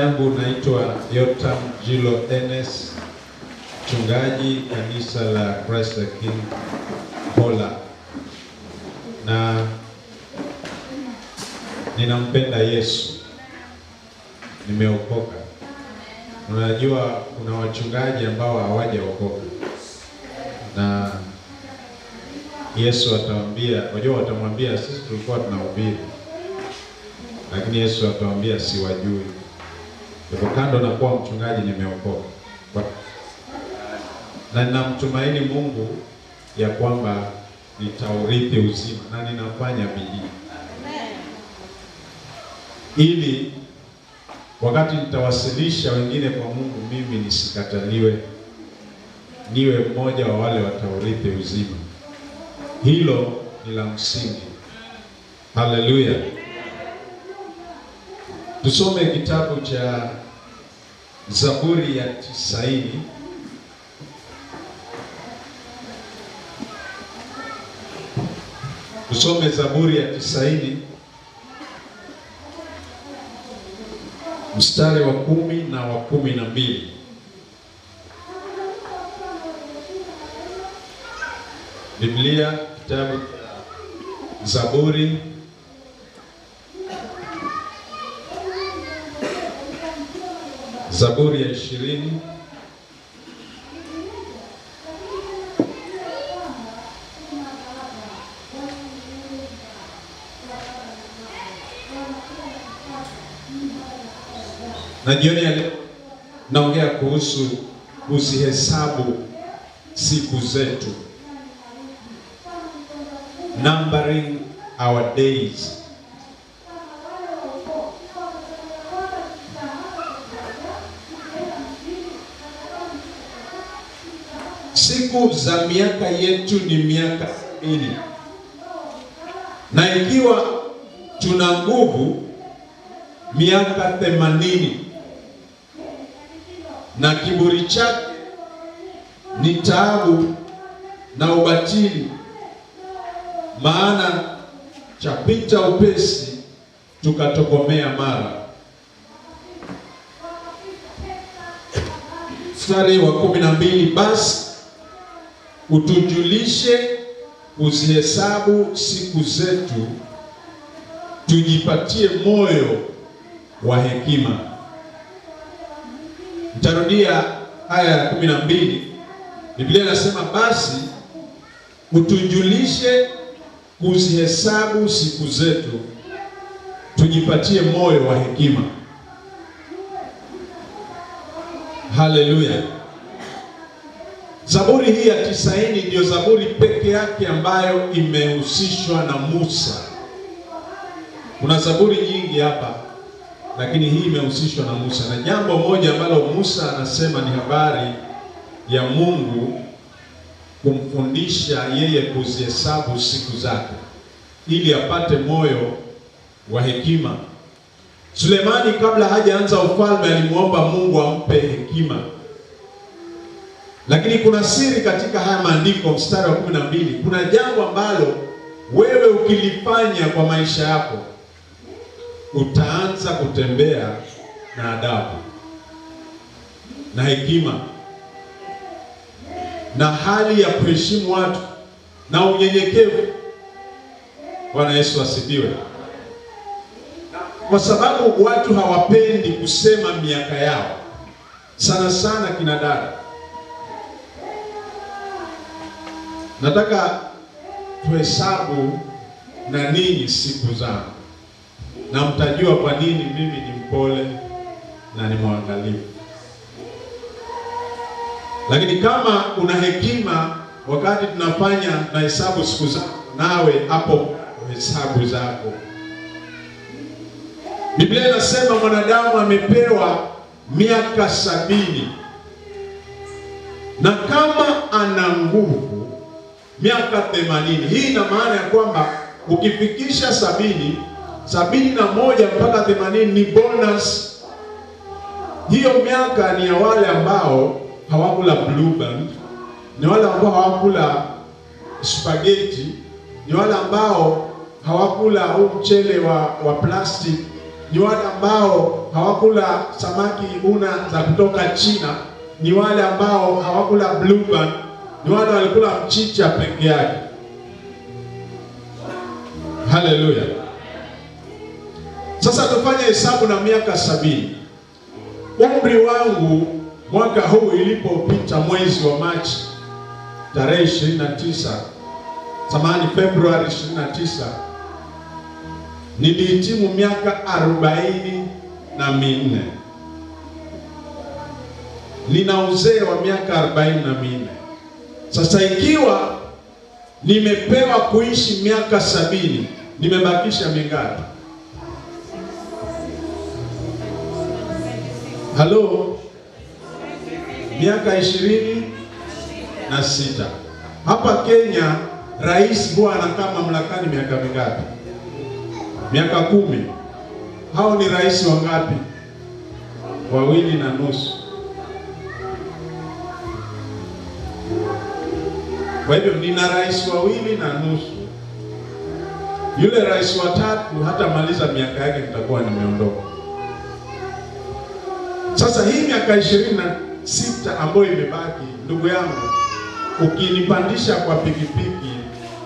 yangu naitwa Yotam Jilo Enes, mchungaji kanisa la Christ the King Hola, na ninampenda Yesu. Nimeokoka. Unajua kuna wachungaji ambao hawajaokoka, na Yesu atawaambia, unajua watamwambia sisi tulikuwa tunahubiri, lakini Yesu atawaambia siwajui. Kwa kando na kuwa mchungaji nimeokoka, na ninamtumaini Mungu ya kwamba nitaurithi uzima, na ninafanya bidii ili wakati nitawasilisha wengine kwa Mungu, mimi nisikataliwe, niwe mmoja wa wale wataurithi uzima. Hilo ni la msingi. Haleluya. Tusome kitabu cha Zaburi ya 90. Tusome Zaburi ya 90 mstari wa 10 na wa 12. Biblia, kitabu Zaburi ya 20 na jioni ya leo naongea kuhusu kuzihesabu siku zetu, numbering our days. Siku za miaka yetu ni miaka 70, na ikiwa tuna nguvu miaka 80, na kiburi chake ni taabu na ubatili, maana chapita upesi tukatokomea mara. Mstari wa 12, basi utujulishe kuzihesabu siku zetu, tujipatie moyo wa hekima. Nitarudia aya ya 12. Biblia inasema basi utujulishe kuzihesabu siku zetu, tujipatie moyo wa hekima. Haleluya. Zaburi hii ya 90 ndio zaburi peke yake ambayo imehusishwa na Musa. Kuna zaburi nyingi hapa, lakini hii imehusishwa na Musa. Na jambo moja ambalo Musa anasema ni habari ya Mungu kumfundisha yeye kuzihesabu siku zake ili apate moyo wa hekima. Sulemani kabla hajaanza ufalme alimuomba Mungu ampe hekima. Lakini kuna siri katika haya maandiko. Mstari wa 12, kuna jambo ambalo wewe ukilifanya kwa maisha yako utaanza kutembea na adabu na hekima na hali ya kuheshimu watu na unyenyekevu. Bwana Yesu asifiwe. Kwa sababu watu hawapendi kusema miaka yao, sana sana kina dada. Nataka tuhesabu na ninyi siku zangu, na mtajua kwa nini mimi ni mpole na ni mwangalifu. Lakini kama una hekima wakati tunafanya na hesabu siku zako, nawe hapo hesabu zako. Biblia inasema mwanadamu amepewa miaka 70, na kama ana nguvu miaka 80. Hii ina maana ya kwamba ukifikisha 71 mpaka 80 ni bonus. Hiyo miaka ni ya wale ambao hawakula blue band, ni wale ambao hawakula spaghetti, ni wale ambao hawakula huu mchele wa plastic, ni wale ambao hawakula samaki una za kutoka China, ni wale ambao hawakula blue band, ni wale walikula mchicha peke yake. Haleluya. Sasa tufanye hesabu na miaka 70. Umri wangu mwaka huu ilipopita mwezi wa Machi tarehe 29, Februari 29, nilihitimu miaka 44. Nina uzee wa miaka 44. Sasa ikiwa nimepewa kuishi miaka 70, nimebakisha mingapi? Halo? Miaka 26. Hapa Kenya rais huwa anakaa mamlakani miaka mingapi? Miaka 10. Hao ni rais wangapi? 2.5. Kwa hivyo nina rais 2.5. Yule rais wa 3 hata maliza miaka yake nitakuwa nimeondoka. Sasa hii miaka 26 ambayo imebaki, ndugu yangu, ukinipandisha kwa pikipiki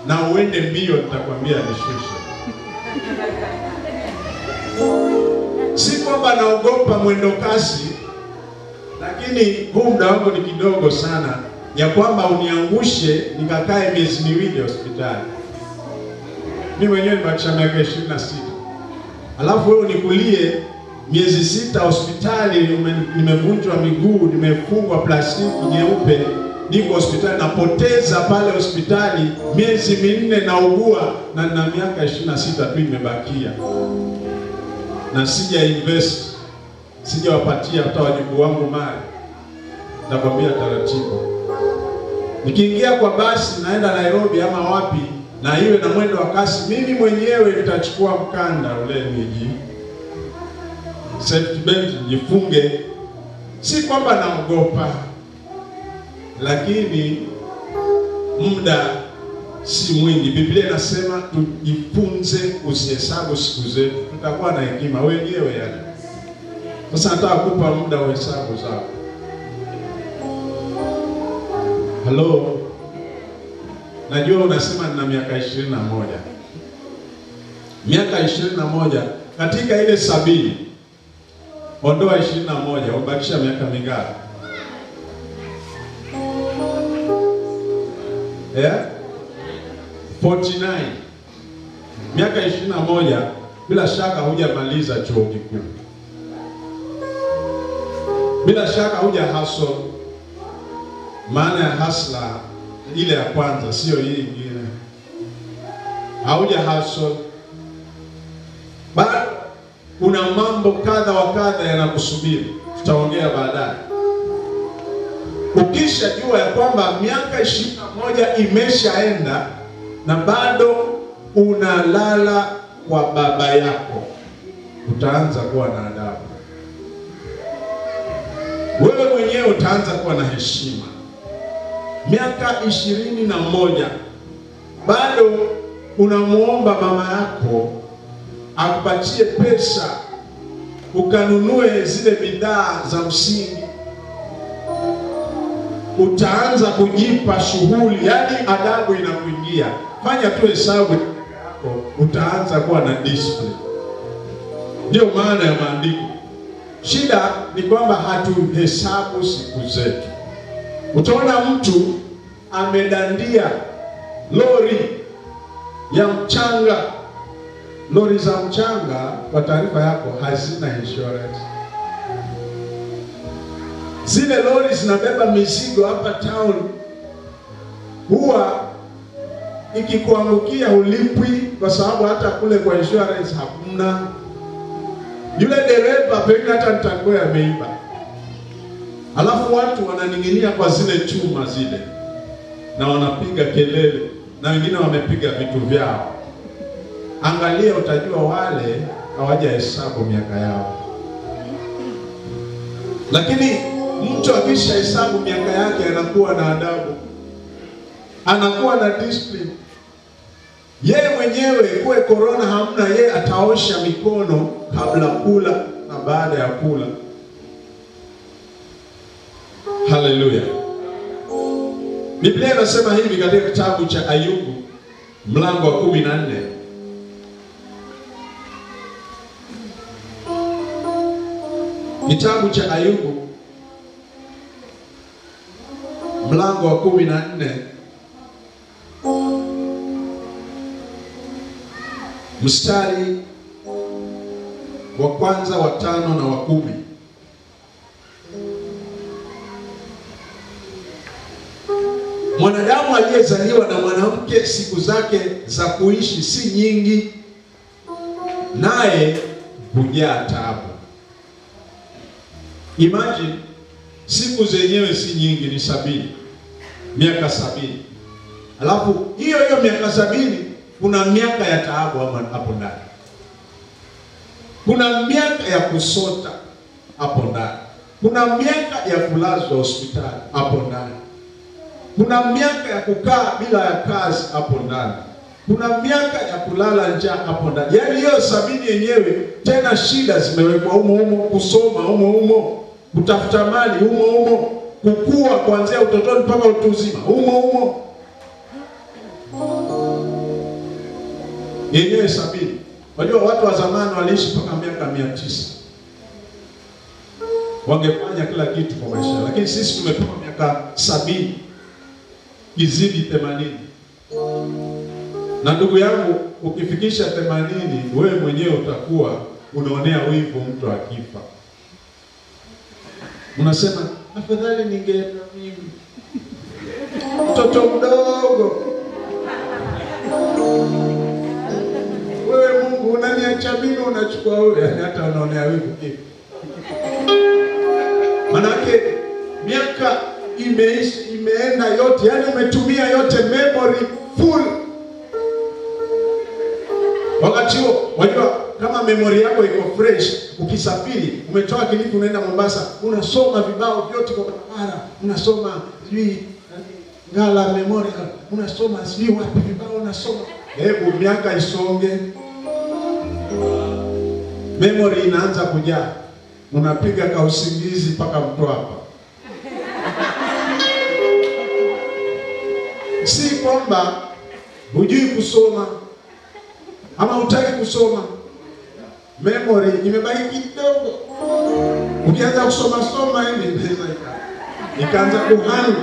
na uende mbio, nitakwambia nishushe. Si kwamba naogopa mwendo kasi, lakini huu muda wangu ni kidogo sana ya kwamba uniangushe nikakae miezi 2 hospitali. Mimi mwenyewe nimebakisha miaka 26. Alafu wewe unikulie miezi 6 hospitali, nimevunjwa miguu, nimefungwa plastiki nyeupe, niko hospitali, napoteza pale hospitali miezi 4 naugua, na nina miaka 26 tu imebakia. Na sija invest, sijawapatia hata wajukuu wangu mali. Nitakwambia taratibu. Nikiingia kwa basi naenda Nairobi ama wapi, na iwe na mwendo wa kasi, mimi mwenyewe nitachukua mkanda ule niji safety belt nifunge. Si kwamba naogopa, lakini muda si mwingi. Biblia inasema tujifunze usihesabu siku zetu, tutakuwa na hekima wenyewe yani. Sasa nataka kukupa muda wa hesabu zako. Hello. Najua unasema nina miaka 21. Miaka 21 katika ile 70. Ondoa 21, ubakisha miaka mingapi? Yeah? 49. Miaka 21 bila shaka hujamaliza chuo kikuu. Bila shaka huja hustle. Maana ya hustler ile ya kwanza, sio hii nyingine. Hauja hustle. Bado kuna mambo kadha wa kadha yanakusubiri. Tutaongea baadaye. Ukisha jua ya kwamba miaka 21 imeshaenda na bado unalala kwa baba yako, utaanza kuwa na adabu. Wewe mwenyewe utaanza kuwa na heshima. Miaka 21 bado unamuomba mama yako akupatie pesa ukanunue zile bidhaa za msingi. Utaanza kujipa shughuli, yani adabu inakuingia. Fanya tu hesabu yako, utaanza kuwa na discipline. Ndio maana ya maandiko. Shida ni kwamba hatuhesabu siku zetu. Utaona mtu amedandia lori ya mchanga. Lori za mchanga, kwa taarifa yako, hazina insurance. Zile lori zinabeba mizigo hapa town, huwa ikikuangukia ulipwi, kwa sababu hata kule kwa insurance hakuna. Yule dereva pengine hata mtango ameiba. Alafu watu wananing'inia kwa zile chuma zile na wanapiga kelele, na wengine wamepiga vitu vyao. Angalia, utajua wale hawajahesabu miaka yao. Lakini mtu akisha hesabu miaka yake anakuwa na adabu, anakuwa na discipline. Yeye mwenyewe kuwe corona hamna, yeye ataosha mikono kabla kula na baada ya kula. Haleluya. Biblia inasema hivi katika kitabu cha Ayubu mlango wa 14. Kitabu cha Ayubu mlango wa 14 mstari wa kwanza, wa 5 na wa 10. Mwanadamu aliyezaliwa na mwanamke siku zake za kuishi si nyingi, naye hujaa taabu. Imagine, siku zenyewe si nyingi, ni 70, miaka 70. Alafu hiyo miaka 70 kuna miaka ya taabu hapo ndani. Kuna miaka ya kusota hapo ndani. Kuna miaka ya kulazwa hospitali hapo ndani. Kuna miaka ya kukaa bila ya kazi hapo ndani. Kuna miaka ya kulala njaa hapo ndani. Yaani hiyo 70 yenyewe tena shida zimewekwa humo, kusoma humo, kutafuta mali humo, kukua kuanzia utotoni mpaka utu uzima humo. Yenyewe 70. Unajua watu wa zamani waliishi mpaka miaka 900. Wangefanya kila kitu kwa maisha. Lakini sisi tumepewa miaka 70. Kizidi 80. Na ndugu yangu, ukifikisha 80, wewe mwenyewe utakuwa unaonea wivu mtu akifa. Unasema afadhali ningeenda mimi. Mtoto mdogo. Wewe Mungu unaniacha mimi, unachukua wewe, hata unaonea wivu hivi. Manake miaka imeenda yote, yani umetumia yote, memory full. Wakati huo, wajua kama memory yako iko fresh, ukisafiri, umetoka Kilifi unaenda Mombasa, unasoma vibao vyote kwa barabara, unasoma sijui Ngala Memorial, unasoma sijui wapi vibao unasoma. Hebu miaka isonge, memory inaanza kujaa, unapiga ka usingizi mpaka Mtwapa. Si kwamba hujui kusoma ama hutaki kusoma, memory imebaki kidogo. Ukianza kusoma hivi ikaanza kuhani.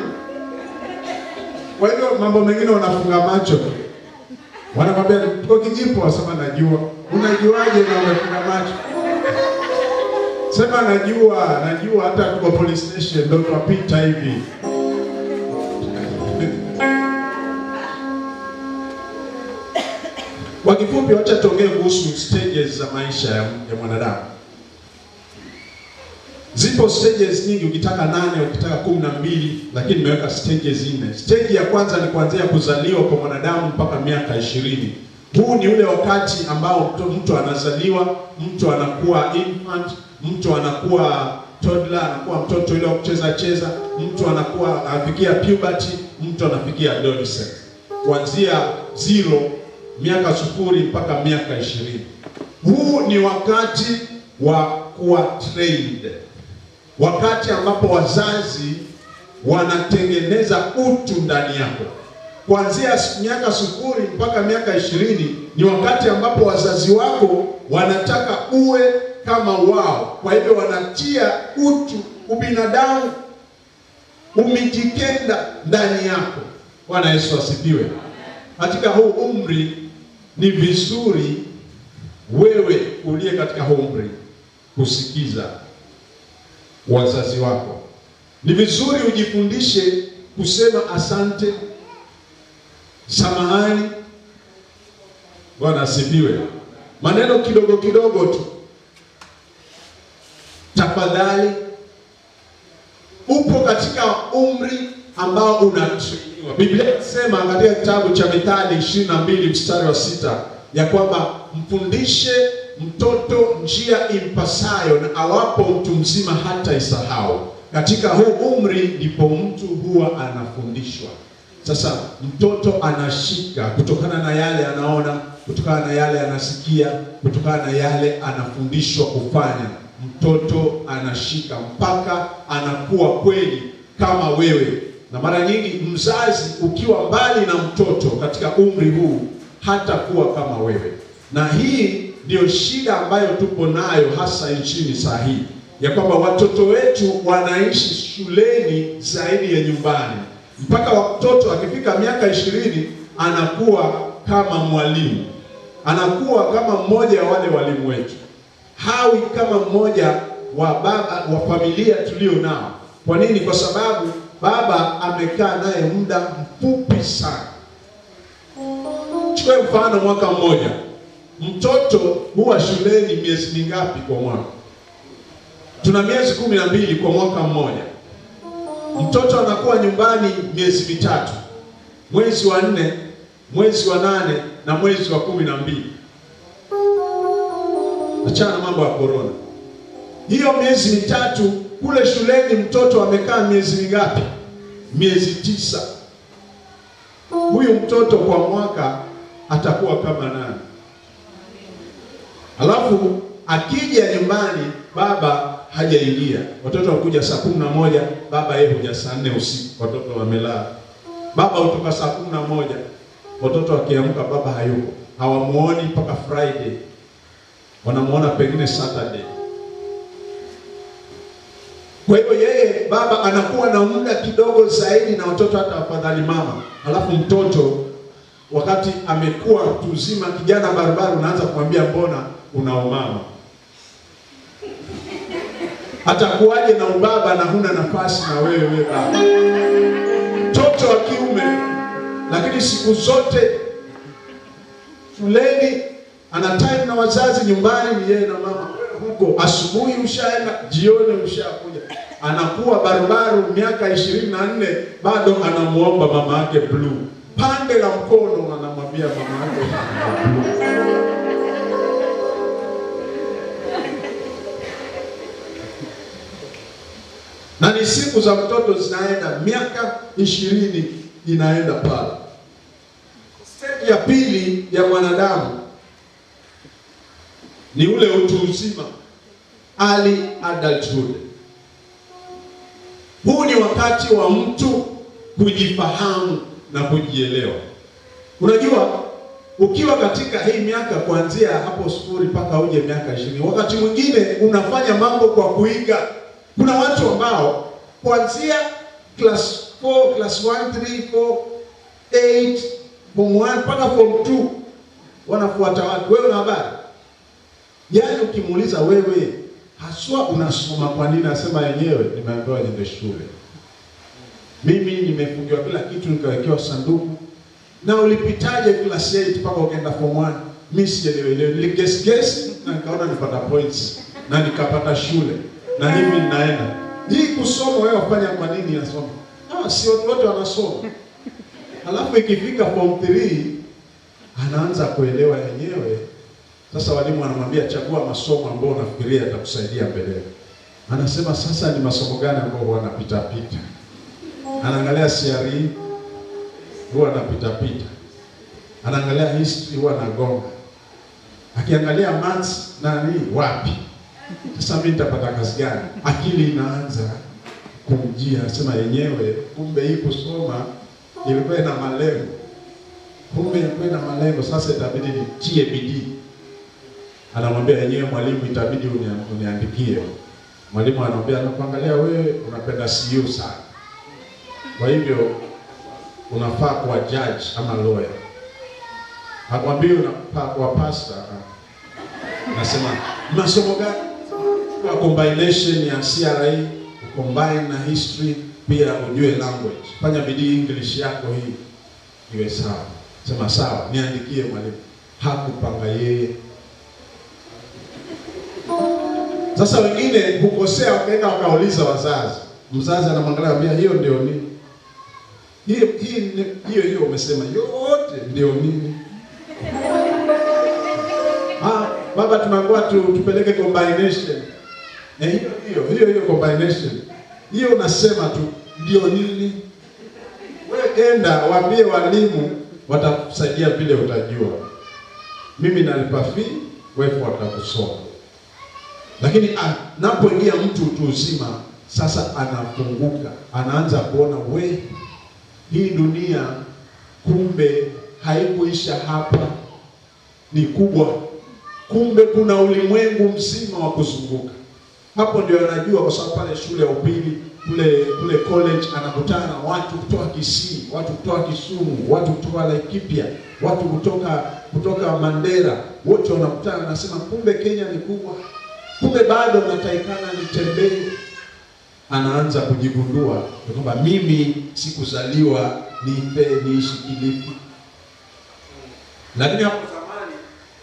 Kwa hiyo mambo mengine unafunga macho. Wanakwambia tuko Kijipo, wasema najua. Unajuaje na umefunga macho? Sema najua hata tuko police station ndio tunapita hivi. Kwa kifupi, wacha tuongee kuhusu stages za maisha ya mwanadamu. Zipo stages nyingi, ukitaka 8, ukitaka 12, lakini nimeweka stages 4. Stage ya kwanza ni kuanzia kuzaliwa kwa mwanadamu mpaka miaka 20. Huu ni ule wakati ambao mtu anazaliwa, mtu anakuwa infant, mtu anakuwa toddler, anakuwa mtoto ile wa kucheza, mtu anakuwa anafikia puberty, mtu anafikia adolescence. Kuanzia 0 miaka 0 mpaka miaka 20. Huu ni wakati wa kuwa trained. Wakati ambapo wazazi wanatengeneza utu ndani yako. Kuanzia miaka 0 mpaka miaka 20 ni wakati ambapo wazazi wako wanataka uwe kama wao. Kwa hivyo wanatia utu, ubinadamu, umijikenda ndani yako. Bwana Yesu asifiwe. Katika huu umri ni vizuri wewe uliye katika huu umri kusikiza wazazi wako. Ni vizuri ujifundishe kusema asante, samahani. Bwana asifiwe. Maneno kidogo kidogo tu. Tafadhali. Upo katika umri ambao unatrainiwa. Biblia inasema katika kitabu cha Mithali 22 mstari wa 6 ya kwamba mfundishe mtoto njia impasayo, na awapo mtu mzima hata isahau. Katika huu umri ndipo mtu huwa anafundishwa. Sasa mtoto anashika kutokana na yale anaona, kutokana na yale anasikia, kutokana na yale anafundishwa kufanya. Mtoto anashika mpaka anakuwa kweli kama wewe. Na mara nyingi mzazi ukiwa mbali na mtoto katika umri huu hatakuwa kama wewe. Na hii ndio shida ambayo tupo nayo hasa nchini saa hii, ya kwamba watoto wetu wanaishi shuleni zaidi ya nyumbani. Mpaka watoto akifika miaka 20 anakuwa kama mwalimu, anakuwa kama mmoja wa wale walimu wetu, hawi kama mmoja wa baba wa familia tulio nao. Kwa nini? Kwa sababu baba amekaa naye muda mfupi sana. Chukue mfano, mwaka mmoja, mtoto huwa shuleni miezi mingapi kwa mwaka? Tuna miezi 12 kwa mwaka mmoja. Mtoto anakuwa nyumbani miezi mitatu, mwezi wa 4, mwezi wa 8 na mwezi wa 12. Achana mambo ya corona. Hiyo miezi mitatu kule shuleni mtoto amekaa miezi mingapi? Miezi 9. Huyu mtoto kwa mwaka atakuwa kama nani? Alafu akija nyumbani baba hajaingia. Watoto wakuja saa 11, baba yeye huja saa 4 usiku, watoto wamelala. Baba hutoka saa 11, watoto wakiamka baba hayuko. Hawamuoni mpaka Friday. Wanamuona pengine Saturday. Kwa hiyo yeye baba anakuwa na muda kidogo zaidi na watoto, hata afadhali mama. Alafu mtoto wakati amekuwa mtu mzima, kijana barabara, unaanza kumwambia mbona una umama? Hata kuaje na ubaba na huna nafasi na wewe baba. Mtoto wa kiume, lakini siku zote shuleni ana time na wazazi, nyumbani ni yeye na mama. Huko asubuhi ushaenda, jioni ushakuja. Anakuwa barubaru miaka 24, bado anamuomba mama yake blue. Pande la mkono anamwambia mama yake blue. Na ni siku za mtoto zinaenda, miaka 20 inaenda pale. Step ya pili ya mwanadamu ni ule utu uzima, early adulthood. Huu ni wakati wa mtu kujifahamu na kujielewa. Unajua, ukiwa katika hii miaka kuanzia hapo 0 mpaka uje miaka 20, wakati mwingine unafanya mambo kwa kuiga. Kuna watu ambao kuanzia class 4, class 1, 3, 4, 8, form 1 mpaka form 2 wanafuata watu. Wewe una habari? Yaani ukimuuliza wewe haswa unasoma kwa nini, asema yenyewe nimeambiwa niende shule. Mimi nimefungiwa kila kitu, nikawekewa sanduku. Na ulipitaje class 8 mpaka ukaenda form 1? Mimi sielewi. Niligesi na nikaona nipata points na nikapata shule. Na hivi ninaenda. Hii kusoma wewe wafanya kwa nini unasoma? Si wote wanasoma. Alafu ikifika form 3 anaanza kuelewa yenyewe. Sasa walimu wanamwambia chagua masomo ambayo unafikiria yatakusaidia mbele. Anasema sasa ni masomo gani ambayo wanapita pita. Anaangalia CRE, huwa anapita pita. Anaangalia history, huwa anagonga. Akiangalia maths nani wapi? Sasa mimi nitapata kazi gani? Akili inaanza kumjia, anasema yenyewe kumbe hii kusoma ilikuwa na malengo. Kumbe ilikuwa na malengo, sasa itabidi nitie bidii. Anamwambia yenyewe mwalimu itabidi uniandikie. Mwalimu anamwambia nakuangalia wewe unapenda CU sana. Kwa hivyo unafaa kuwa judge ama lawyer. Hakwambii unafaa kuwa pastor. Nasema masomo gani? Kwa combination ya CRE, combine na history, pia ujue language. Fanya bidii English yako hii iwe sawa. Sema sawa, niandikie mwalimu. Hakupanga yeye. Sasa wengine hukosea, wakaenda wakauliza wazazi. Mzazi anamwangalia anambia hiyo ndio nini? Hiyo umesema yote ndio nini? Baba tunaambiwa tupeleke combination. Hiyo combination. Hiyo unasema tu ndio nini? Wewe enda waambie walimu, watakusaidia vile utajua. Mimi nalipa fee, wewe watakusoma. Lakini anapoingia mtu utu uzima, sasa anafunguka, anaanza kuona hii dunia kumbe haikuisha hapa, ni kubwa. Kumbe kuna ulimwengu mzima wa kuzunguka. Hapo ndio anajua, kwa sababu pale shule ya upili kule college anakutana na watu kutoka Kisii, watu kutoka Kisumu, watu kutoka Laikipia, watu kutoka Mandera, wote wanakutana, nasema kumbe Kenya ni kubwa. Kumbe bado nataikana nitembee. Anaanza kujigundua kwamba mimi sikuzaliwa niishi Kilifi. Lakini hapo zamani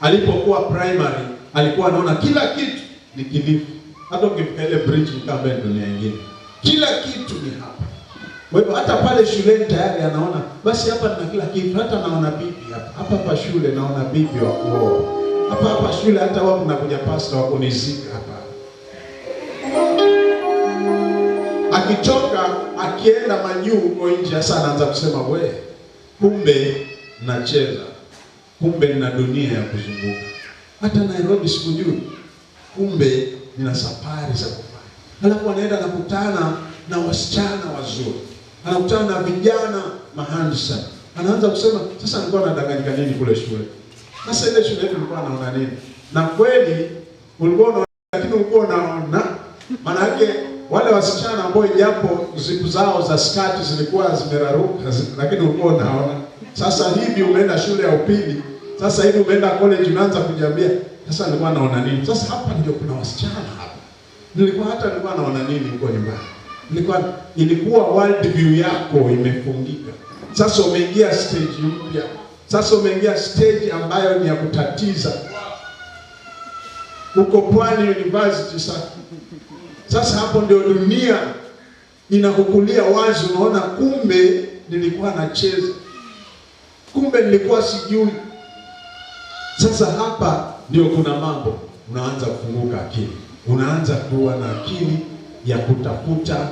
alipokuwa primary alikuwa anaona kila kitu ni Kilifi. Hata ukifika ile bridge kama dunia nyingine, kila kitu ni hapa. Kwa hivyo hata pale shuleni tayari anaona basi hapa nina kila kitu, hata naona bibi hapa shule, naona bibi wa kuoa. Hapa shule hata wao kunakuja pastor wa kunizika hapa. Akitoka akienda Manyu huko nje, sasa anaanza kusema kumbe nacheza, kumbe nina dunia ya kuzunguka. Hata Nairobi sikujui, kumbe nina safari za kufanya. Halafu anaenda nakutana na wasichana wazuri, anakutana na vijana mahandisa. Anaanza kusema sasa nilikuwa nadanganyika nini kule shule? Sasa ile shule yetu nilikuwa naona nini? Na kweli ulikuwa unaona, lakini ulikuwa unaona maana yake wale wasichana ambao japo zipu zao za skati zilikuwa zimeraruka, lakini ulikuwa unaona. Sasa hivi umeenda shule ya upili, sasa hivi umeenda college, unaanza kujiambia sasa nilikuwa naona nini? Sasa hapa ndio kuna wasichana hapa. Nilikuwa naona nini huko nyumbani? Ilikuwa world view yako imefungika. Sasa umeingia stage mpya. Sasa umeingia stage ambayo ni ya kutatiza. Uko Pwani University sasa hapo ndio dunia inakukulia wazi, unaona kumbe nilikuwa nacheza. Kumbe nilikuwa sijui. Sasa hapa ndio kuna mambo, unaanza kufunguka akili. Unaanza kuwa na akili ya kutafuta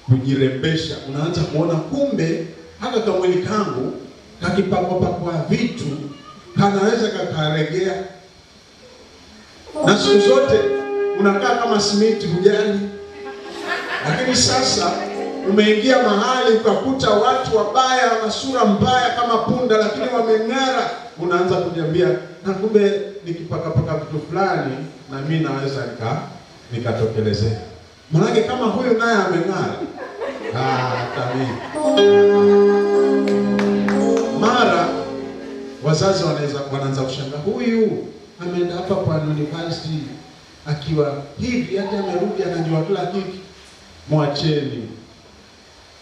kujirembesha. Unaanza kuona kumbe hata kama mwili kangu kakipakwa vitu kanaweza kakaregea. Na siku zote unakaa kama simiti hujali. Lakini sasa umeingia mahali ukakuta watu wabaya na sura mbaya kama punda, lakini wameng'ara. Unaanza kujiambia na kumbe nikipaka vitu fulani na mimi naweza nikatokelezea. Maana kama huyu naye ameng'ara, mara wazazi wanaanza kushangaa, huyu ameenda hapa kwa university akiwa hivi, hata amerudi anajua kila kitu. Mwacheni,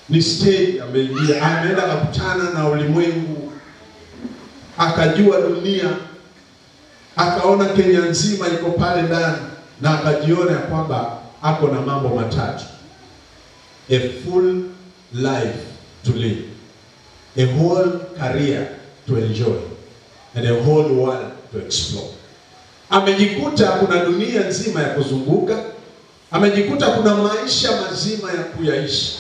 ni stage ameingia, ameenda kukutana na ulimwengu, akajua dunia, akaona Kenya nzima iko pale ndani, na akajiona kwamba ako na mambo matatu: a full life to live, a whole career to enjoy, and a whole world to explore. Amejikuta kuna dunia nzima ya kuzunguka, amejikuta kuna maisha mazima ya kuyaishi,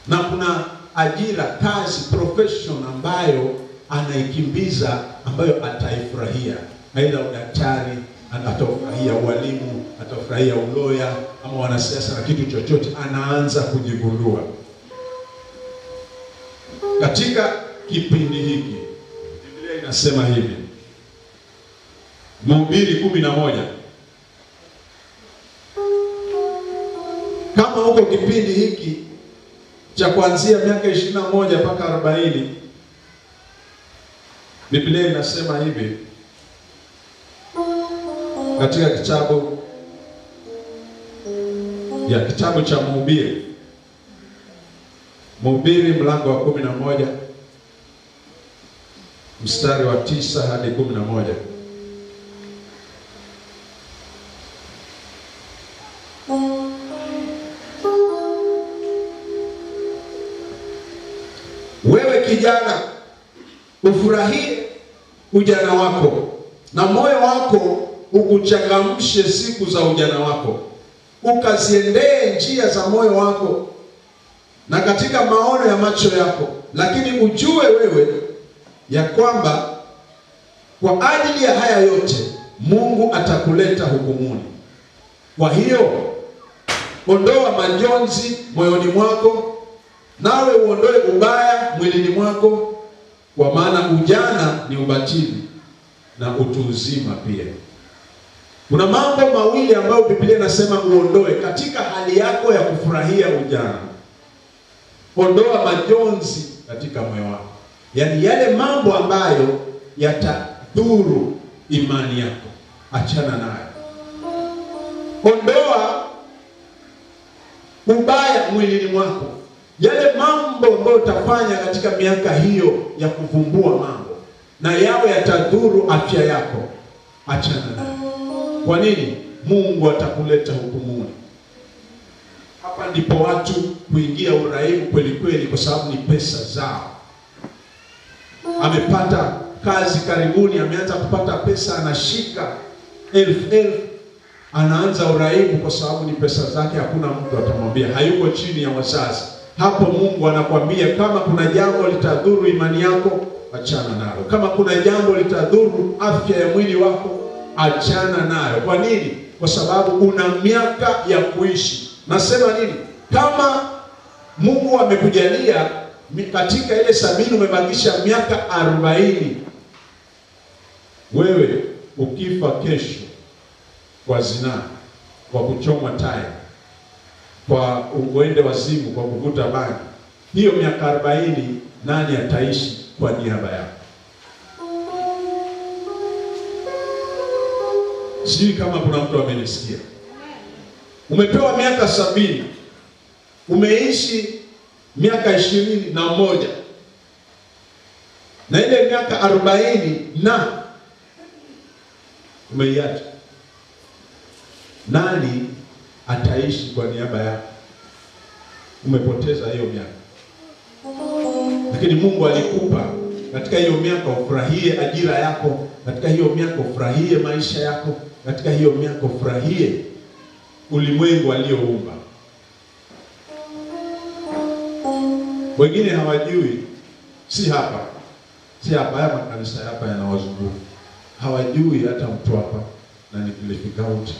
na kuna ajira, kazi, profession ambayo anaikimbiza, ambayo ataifurahia. Aidha udaktari, atafurahia ualimu, atafurahia uloya, ama wanasiasa na kitu chochote. Anaanza kujigundua. Katika kipindi hiki Biblia inasema hivi, Mhubiri 11, kama huko kipindi hiki cha kuanzia miaka 21 mpaka 40, Biblia inasema hivi katika kitabu cha Mhubiri mlango wa 11 mstari wa 9 hadi 11. Wewe kijana, ufurahie ujana wako, na moyo wako ukuchangamshe siku za ujana wako, ukaziendee njia za moyo wako, na katika maono ya macho yako, lakini ujue wewe ya kwamba kwa ajili ya haya yote Mungu atakuleta hukumuni. Kwa hiyo ondoa majonzi moyoni mwako, nawe uondoe ubaya mwilini mwako, kwa maana ujana ni ubatili na utu uzima pia. Kuna mambo mawili ambayo Biblia inasema uondoe katika hali yako ya kufurahia ujana. Ondoa majonzi katika moyo wako, yaani yale mambo ambayo yatadhuru imani yako, achana nayo. Ondoa ubaya mwilini mwako, yale mambo ambayo utafanya katika miaka hiyo ya kuvumbua mambo na yawe yatadhuru afya yako, achana nayo. Kwa nini? Mungu atakuleta hukumuni. Hapa ndipo watu kuingia uraibu kweli kweli, kwa sababu ni pesa zao. Amepata kazi karibuni, ameanza kupata pesa, anashika elfu, anaanza uraibu kwa sababu ni pesa zake. Hakuna mtu atamwambia, hayuko chini ya wazazi. Hapo Mungu anakwambia kama kuna jambo litadhuru imani yako, achana nalo. Kama kuna jambo litadhuru afya ya mwili wako, achana nayo. Kwa nini? Kwa sababu una miaka ya kuishi. Nasema nini? Kama Mungu amekujalia katika ile 70 umebakisha miaka 40, wewe ukifa kesho kwa zinaa, kwa kuchoma tai, kwa uende wazimu, kwa kuvuta bangi, hiyo miaka 40 nani ataishi kwa niaba yako? Sijui kama kuna mtu amenisikia. Umepewa miaka 70, umeishi miaka 21, na ile miaka 40 na umeiacha. Nani ataishi kwa niaba yako? Umepoteza hiyo miaka. Lakini Mungu alikupa katika hiyo miaka ufurahie ajira yako, katika hiyo miaka ufurahie maisha yako, katika hiyo miaka ufurahie ulimwengu alioumba. Wengine hawajui, si hapa haya makanisa hapa yanawazunguka, hawajui hata mtu hapa na nilifika wote,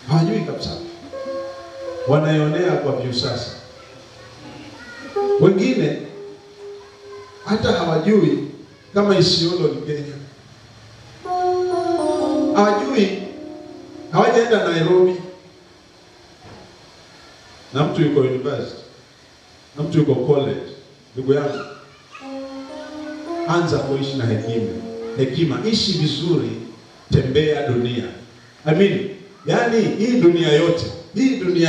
hawajui kabisa, wanaionea kwa view sasa. Wengine hata hawajui kama Isiolo ni Kenya, hawajui, hawajaenda Nairobi, na mtu yuko university, na mtu yuko college. Ndugu yangu, anza kuishi na hekima, ishi vizuri, tembea dunia. Yaani hii dunia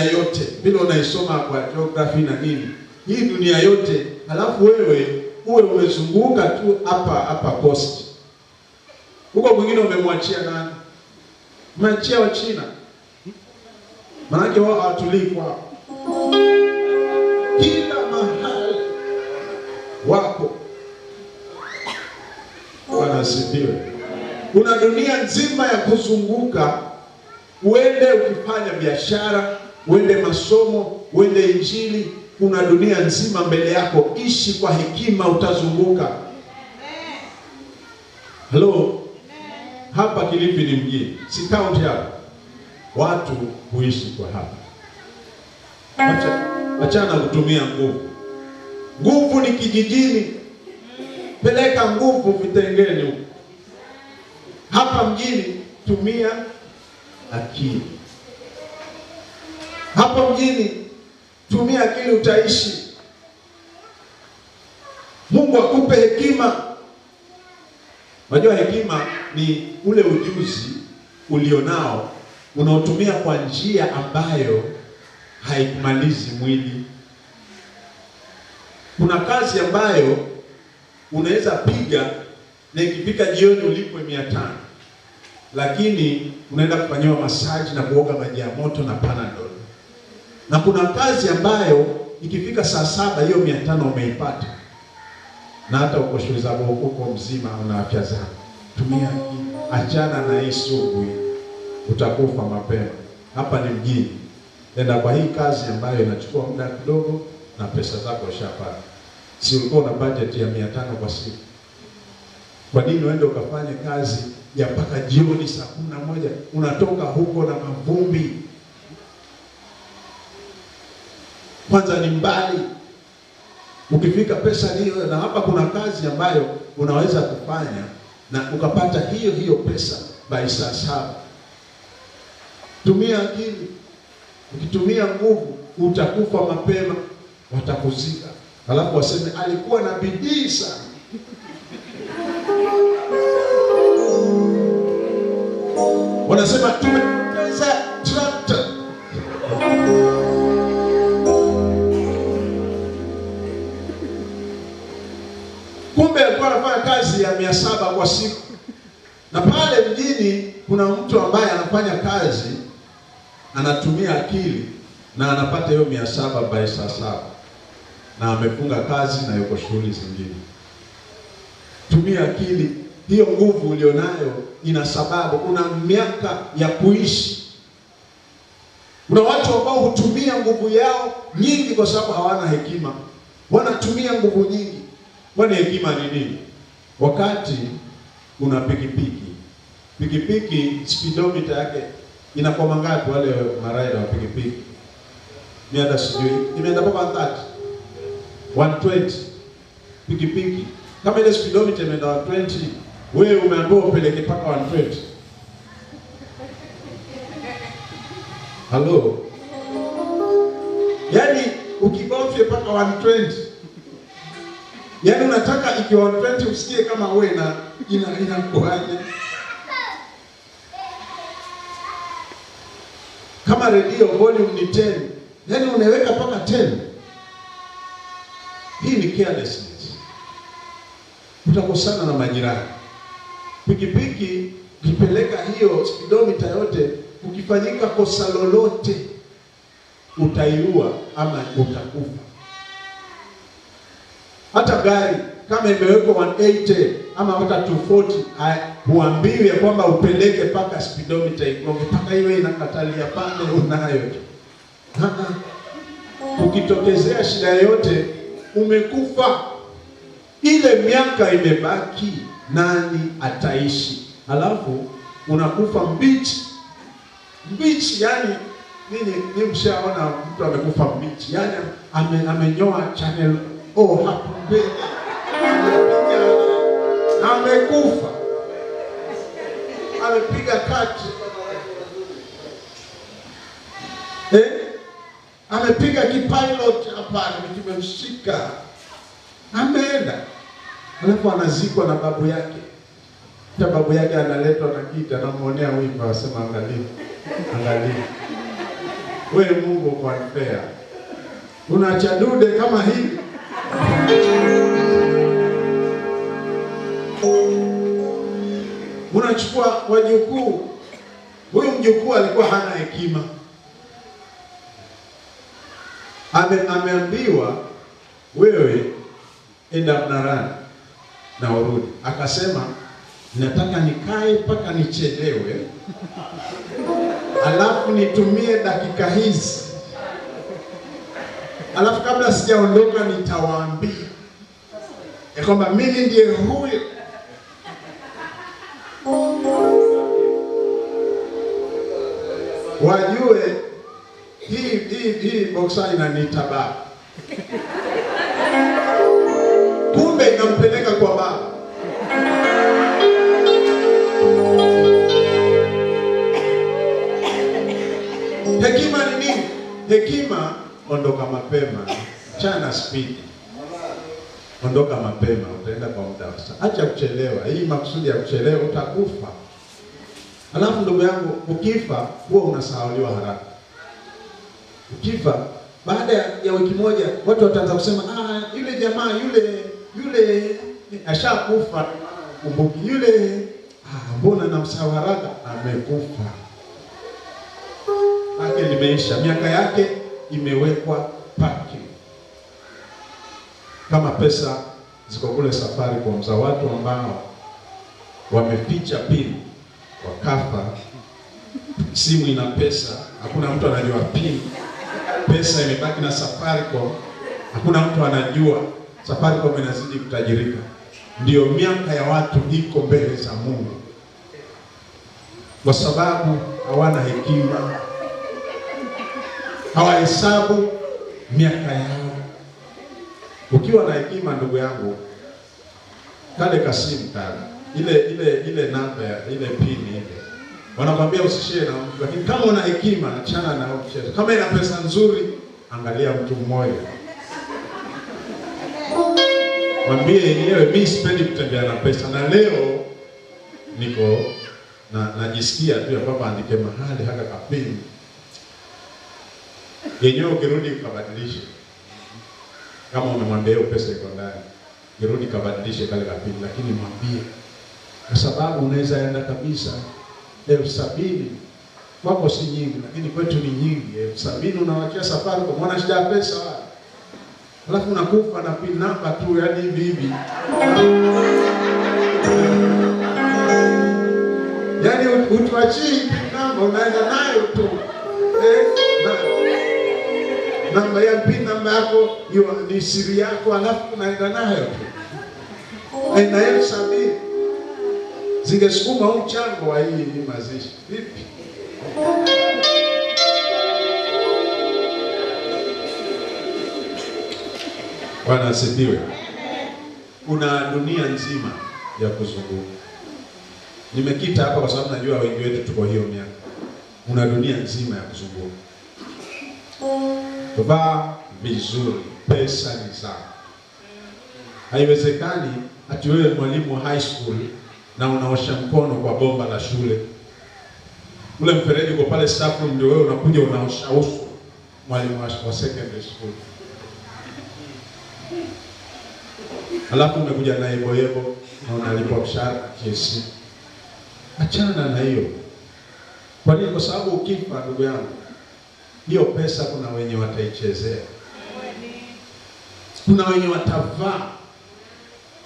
yote vile unaisoma kwa geography na nini, hii dunia yote, halafu wewe uwe umezunguka tu hapa coast. Huko mwingine umemwachia nani? Umeachia wa China. Maana wao hawatulii kwao. Kila mahali wako. Wanasifiwe. Kuna dunia nzima ya kuzunguka, uende ukifanya biashara, uende masomo, uende injili. Kuna dunia nzima mbele yako. Ishi kwa hekima, utazunguka. Hello. Hapa Kilifi ni mjini, si county hapa. Watu huishi kwa hapa. Achana kutumia nguvu. Nguvu ni kijijini. Peleka nguvu vitengeni huko. Hapa mjini tumia akili. Hapa mjini tumia akili, utaishi. Mungu akupe hekima. Unajua hekima ni ule ujuzi ulionao unaotumia kwa njia ambayo haikumalizi mwili. Kuna kazi ambayo unaweza piga na ikifika jioni ulipwe 500, lakini unaenda kufanyiwa masaji na kuoga maji ya moto na Panadol. Na kuna kazi ambayo ikifika saa 7 hiyo 500 umeipata, na hata uko shule zako huko mzima, una afya zako. Tumia, achana na hii sugu, utakufa mapema. Hapa ni mjini, enda kwa hii kazi ambayo inachukua muda kidogo na pesa zako ushapata. Si ulikuwa na budget ya 500 kwa siku? Kwa nini uende ukafanye kazi ya mpaka jioni saa 11, unatoka huko na mavumbi? Kwanza ni mbali. Ukifika pesa hiyo, na hapa kuna kazi ambayo unaweza kufanya na ukapata hiyo pesa by saa 7. Tumia akili. Ukitumia nguvu utakufa mapema, watakuzika. Halafu waseme alikuwa na bidii sana. Wanasema tumepoteza tractor. Kumbe alikuwa anafanya kazi ya 700 kwa siku. Na pale mjini kuna mtu ambaye anafanya kazi, anatumia akili na anapata hiyo 700 by saa 7. Na amefunga kazi na yuko shughuli zingine. Tumia akili. Hiyo nguvu ulionayo ina sababu, una miaka ya kuishi. Kuna watu ambao hutumia nguvu yao nyingi kwa sababu hawana hekima. Wanatumia nguvu nyingi. Kwani hekima ni nini? Wakati una pikipiki speedometer yake inakuwa mangapi? Wale maraida wa pikipiki miada sijui imeenda mpaka 120 pikipiki. Kama ile speedometer imeenda 120, wewe umeambiwa upeleke mpaka 120. Halo? Yaani ukigofye mpaka 120. Yaani unataka ikiwa 120 usikie kama wewe na inakuaje? Kama radio volume ni 10, yaani unaweka mpaka 10. Hii ni carelessness. Utakosana na majirani. Pikipiki ukipeleka hiyo speedometer yote, ukifanyika kosa lolote utaiua ama utakufa. Hata gari kama imewekwa 180 ama hata 240, huambiwi kwamba upeleke paka speedometer ikonge, paka hiyo inakatalia pande unayo. Ukitokezea shida yote umekufa. Ile miaka imebaki, nani ataishi? Halafu unakufa mbichi. Yani ni mshaona mtu amekufa mbichi. Yani amenyoa channel hapo mbele. Amekufa. Amepiga kati. Amepiga kipilot hapa, kimemshika. Ameenda. Halafu anazikwa na babu yake. Hata babu yake analetwa na kiti, anamuonea wimbo, anasema angalia. Wewe Mungu kwa unfair. Unaacha dude kama hili. Unachukua wajukuu. Huyu mjukuu alikuwa hana hekima. Ameambiwa wewe enda Mnarani na urudi. Akasema nataka nikae mpaka nichelewe, alafu nitumie dakika hizi, alafu kabla sijaondoka nitawaambia kwamba mimi ndiye huyo. Wajue hii boxa inaniita baba. Kumbe inampeleka kwa baba. Hekima ni nini? Hekima, ondoka mapema, chana speed. Ondoka mapema, utaenda kwa muda sasa. Acha kuchelewa. Hii makusudi ya kuchelewa utakufa. Alafu ndugu yangu, ukifa huwa unasahauliwa haraka. Ukifa baada ya wiki moja watu wataanza kusema yule jamaa yule ashakufa. Kumbuki yule mbona namsahau haraka? Amekufa. Yake limeisha, miaka yake imewekwa paki. Kama pesa ziko kule safari kwa mza, watu ambao wameficha pini wakafa, simu ina pesa, hakuna mtu anajua pini. pesa imebaki na Safaricom, hakuna mtu anajua Safaricom inazidi kutajirika. Ndio miaka ya watu iko mbele za Mungu, kwa sababu hawana hekima, hawahesabu miaka yao. Ukiwa na hekima, ndugu yangu, kale kasimu kale, ile namba ile pini ile, wanakwambia usishare na mtu, lakini kama una hekima achana na mchezo. Kama ina pesa nzuri, angalia mtu mmoja, mwambie yeye, mimi sipendi kutembea na pesa, na leo niko najisikia tu ya kwamba andike mahali haka kapini yenyewe, ukirudi ukabadilishe. Kama umemwambia hiyo pesa iko ndani, kirudi kabadilishe kale kapini, lakini mwambie, kwa sababu unaweza enda kabisa 70,000 kwako si nyingi, lakini kwetu ni nyingi. 70,000 unawachia safari kwa mwana shida pesa wala, alafu unakufa na pin namba tu, yani hivi yani utuachii pin namba, unaenda nayo tu namba ya pin namba yako hiyo ni siri yako, alafu unaenda nayo tu. Na 70,000 zingesukuma mchango wa hii mazishi vipi? Bwana asifiwe. Kuna dunia nzima ya kuzunguka. Nimekita hapa kwa sababu najua wengi wetu tuko hiyo miaka. Kuna dunia nzima ya kuzunguka. Vaa vizuri, pesa ni zako. Haiwezekani ati wewe mwalimu wa high school na unaosha mkono kwa bomba la shule. Ule mfereji uko pale staff room, ndio wewe unakuja unaosha uso, mwalimu wa secondary school. Alafu umekuja na yebo na unalipwa mshahara kiasi. Achana na hiyo. Kwa nini? Kwa sababu ukifa, ndugu yangu, hiyo pesa kuna wenye wataichezea. Kuna wenye watavaa.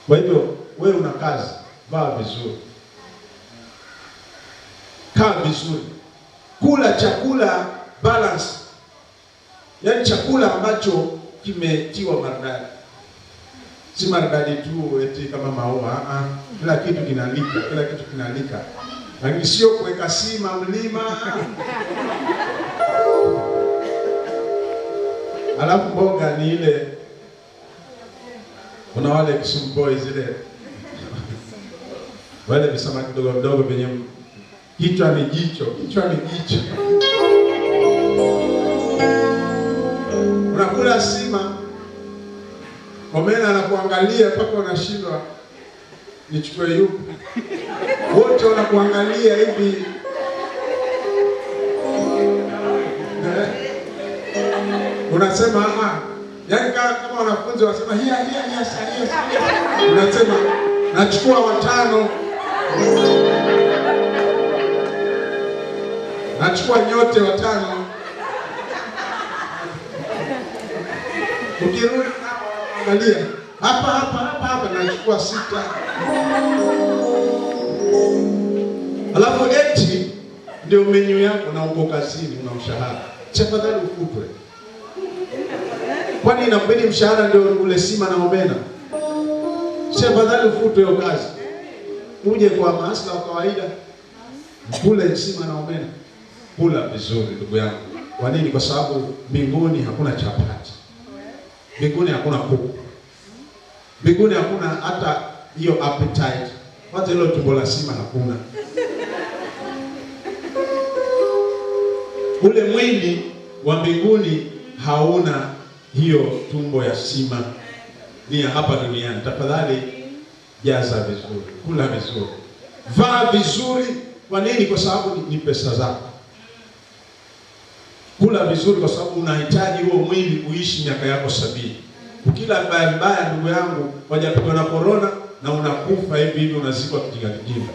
Kwa hivyo wewe una kazi, vaa vizuri, kaa vizuri, kula chakula balance, yaani chakula ambacho kimetiwa maridadi. Si maridadi tu eti kama maua, kila kitu kinalika, kila kitu kinalika, lakini sio kuweka sima mlima. Alafu mboga ni ile, kuna wale Kisumu boys zile wale visama kidogo kidogo venye kichwa ni jicho. Unakula sima, omena anakuangalia mpaka unashindwa nichukue yupi. Wote wanakuangalia hivi. Unasema yaani kama wanafunzi wanasema yes. Unasema nachukua 5. Nachukua nyote 5. Ukirudi angalia hapa nachukua 6. Alafu eti ndio menu yako na uko kazini una mshahara. Tafadhali ufutwe. Kwani inabidi mshahara ndio ule sima na omena? Tafadhali ufutwe hiyo kazi. Uje kwa maslahi ya kawaida. Kula sima na omena. Kula vizuri ndugu yangu. Kwa nini? Kwa sababu mbinguni hakuna chapati. Mbinguni hakuna kuku. Mbinguni hakuna hata hiyo appetite. Kwanza hilo tumbo la sima hakuna. Ule mwili wa mbinguni hauna hiyo tumbo ya sima. Ni hapa duniani. Tafadhali jaza vizuri, kula vizuri, vaa vizuri. Kwa nini? Kwa sababu ni pesa zako. Kula vizuri kwa sababu unahitaji huo mwili kuishi miaka yako 70. Ukila mbaya ndugu yangu, wajapigwa na corona na unakufa hivi unazikwa kijinga.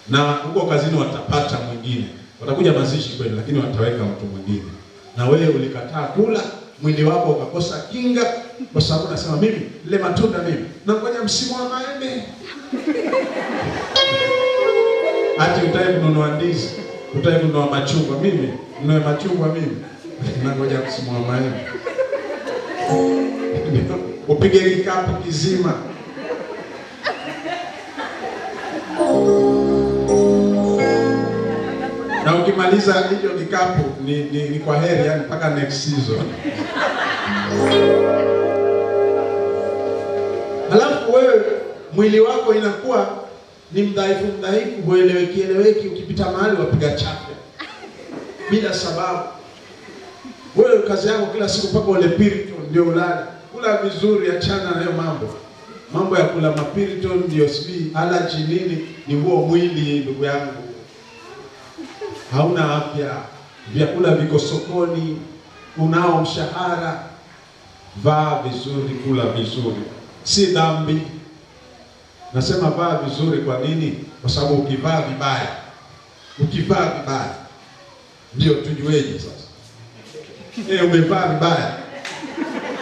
Na huko kazini watapata mwingine. Watakuja mazishi kweli, lakini wataweka mtu mwingine. Na wewe ulikataa kula, mwili wako ukakosa kinga kwa sababu nasema mimi ile matunda mimi na ngoja msimu wa maembe. Ati utaki kununua ndizi, utaki kununua machungwa, mimi nunue machungwa mimi. Ngoja kusimama maembe. Upige kikapu kizima. Na ukimaliza hicho kikapu ni kwa heri, yani mpaka next season. Halafu wewe mwili wako inakuwa ni mdhaifu, hueleweki, ukipita mahali wapiga chafya bila sababu. Wewe kazi yako kila siku paka ule Piriton ndio ulale. Kula vizuri, achana na hayo mambo ya kula mapiriton ndio sibi allergy nini, ni huo mwili ndugu yangu. Hauna afya. Vyakula viko sokoni, unao mshahara, vaa vizuri, kula vizuri. Si dhambi. Nasema vaa vizuri kwa nini? Kwa sababu ukivaa vibaya ndio tujueje sasa. Umevaa vibaya.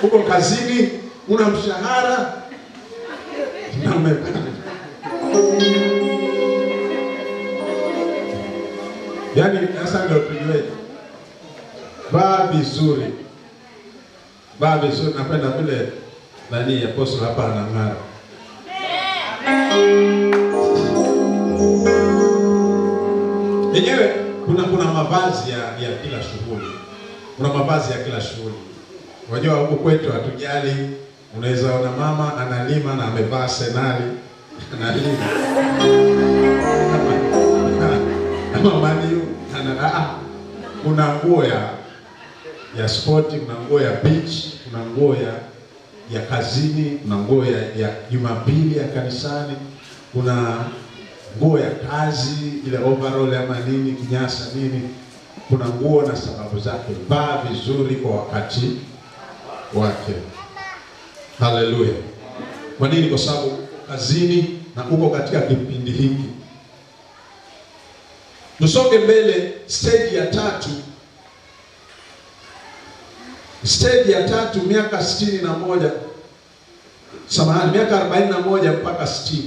Uko kazini, una mshahara na umevaa. Yaani sasa ndio tujueje. Vaa vizuri. Napenda vile nani apostle hapa anang'ara. Yenyewe kuna mavazi ya kila shughuli. Kuna mavazi ya kila shughuli. Unajua huko kwetu hatujali, unaweza ona mama analima na amevaa senali, analima. Mama niyo kuna nguo ya sport, kuna nguo ya beach, kuna nguo ya kazini, kuna nguo ya Jumapili ya kanisani, kuna nguo ya kazi ile overall ama nini, kinyasa nini. Kuna nguo na sababu zake. Vaa vizuri kwa wakati wake. Haleluya. Kwa nini? Kwa sababu kazini na uko katika kipindi hiki. Tusonge mbele, stage ya 3. Stage ya 3 miaka 61. Miaka 41 mpaka 60.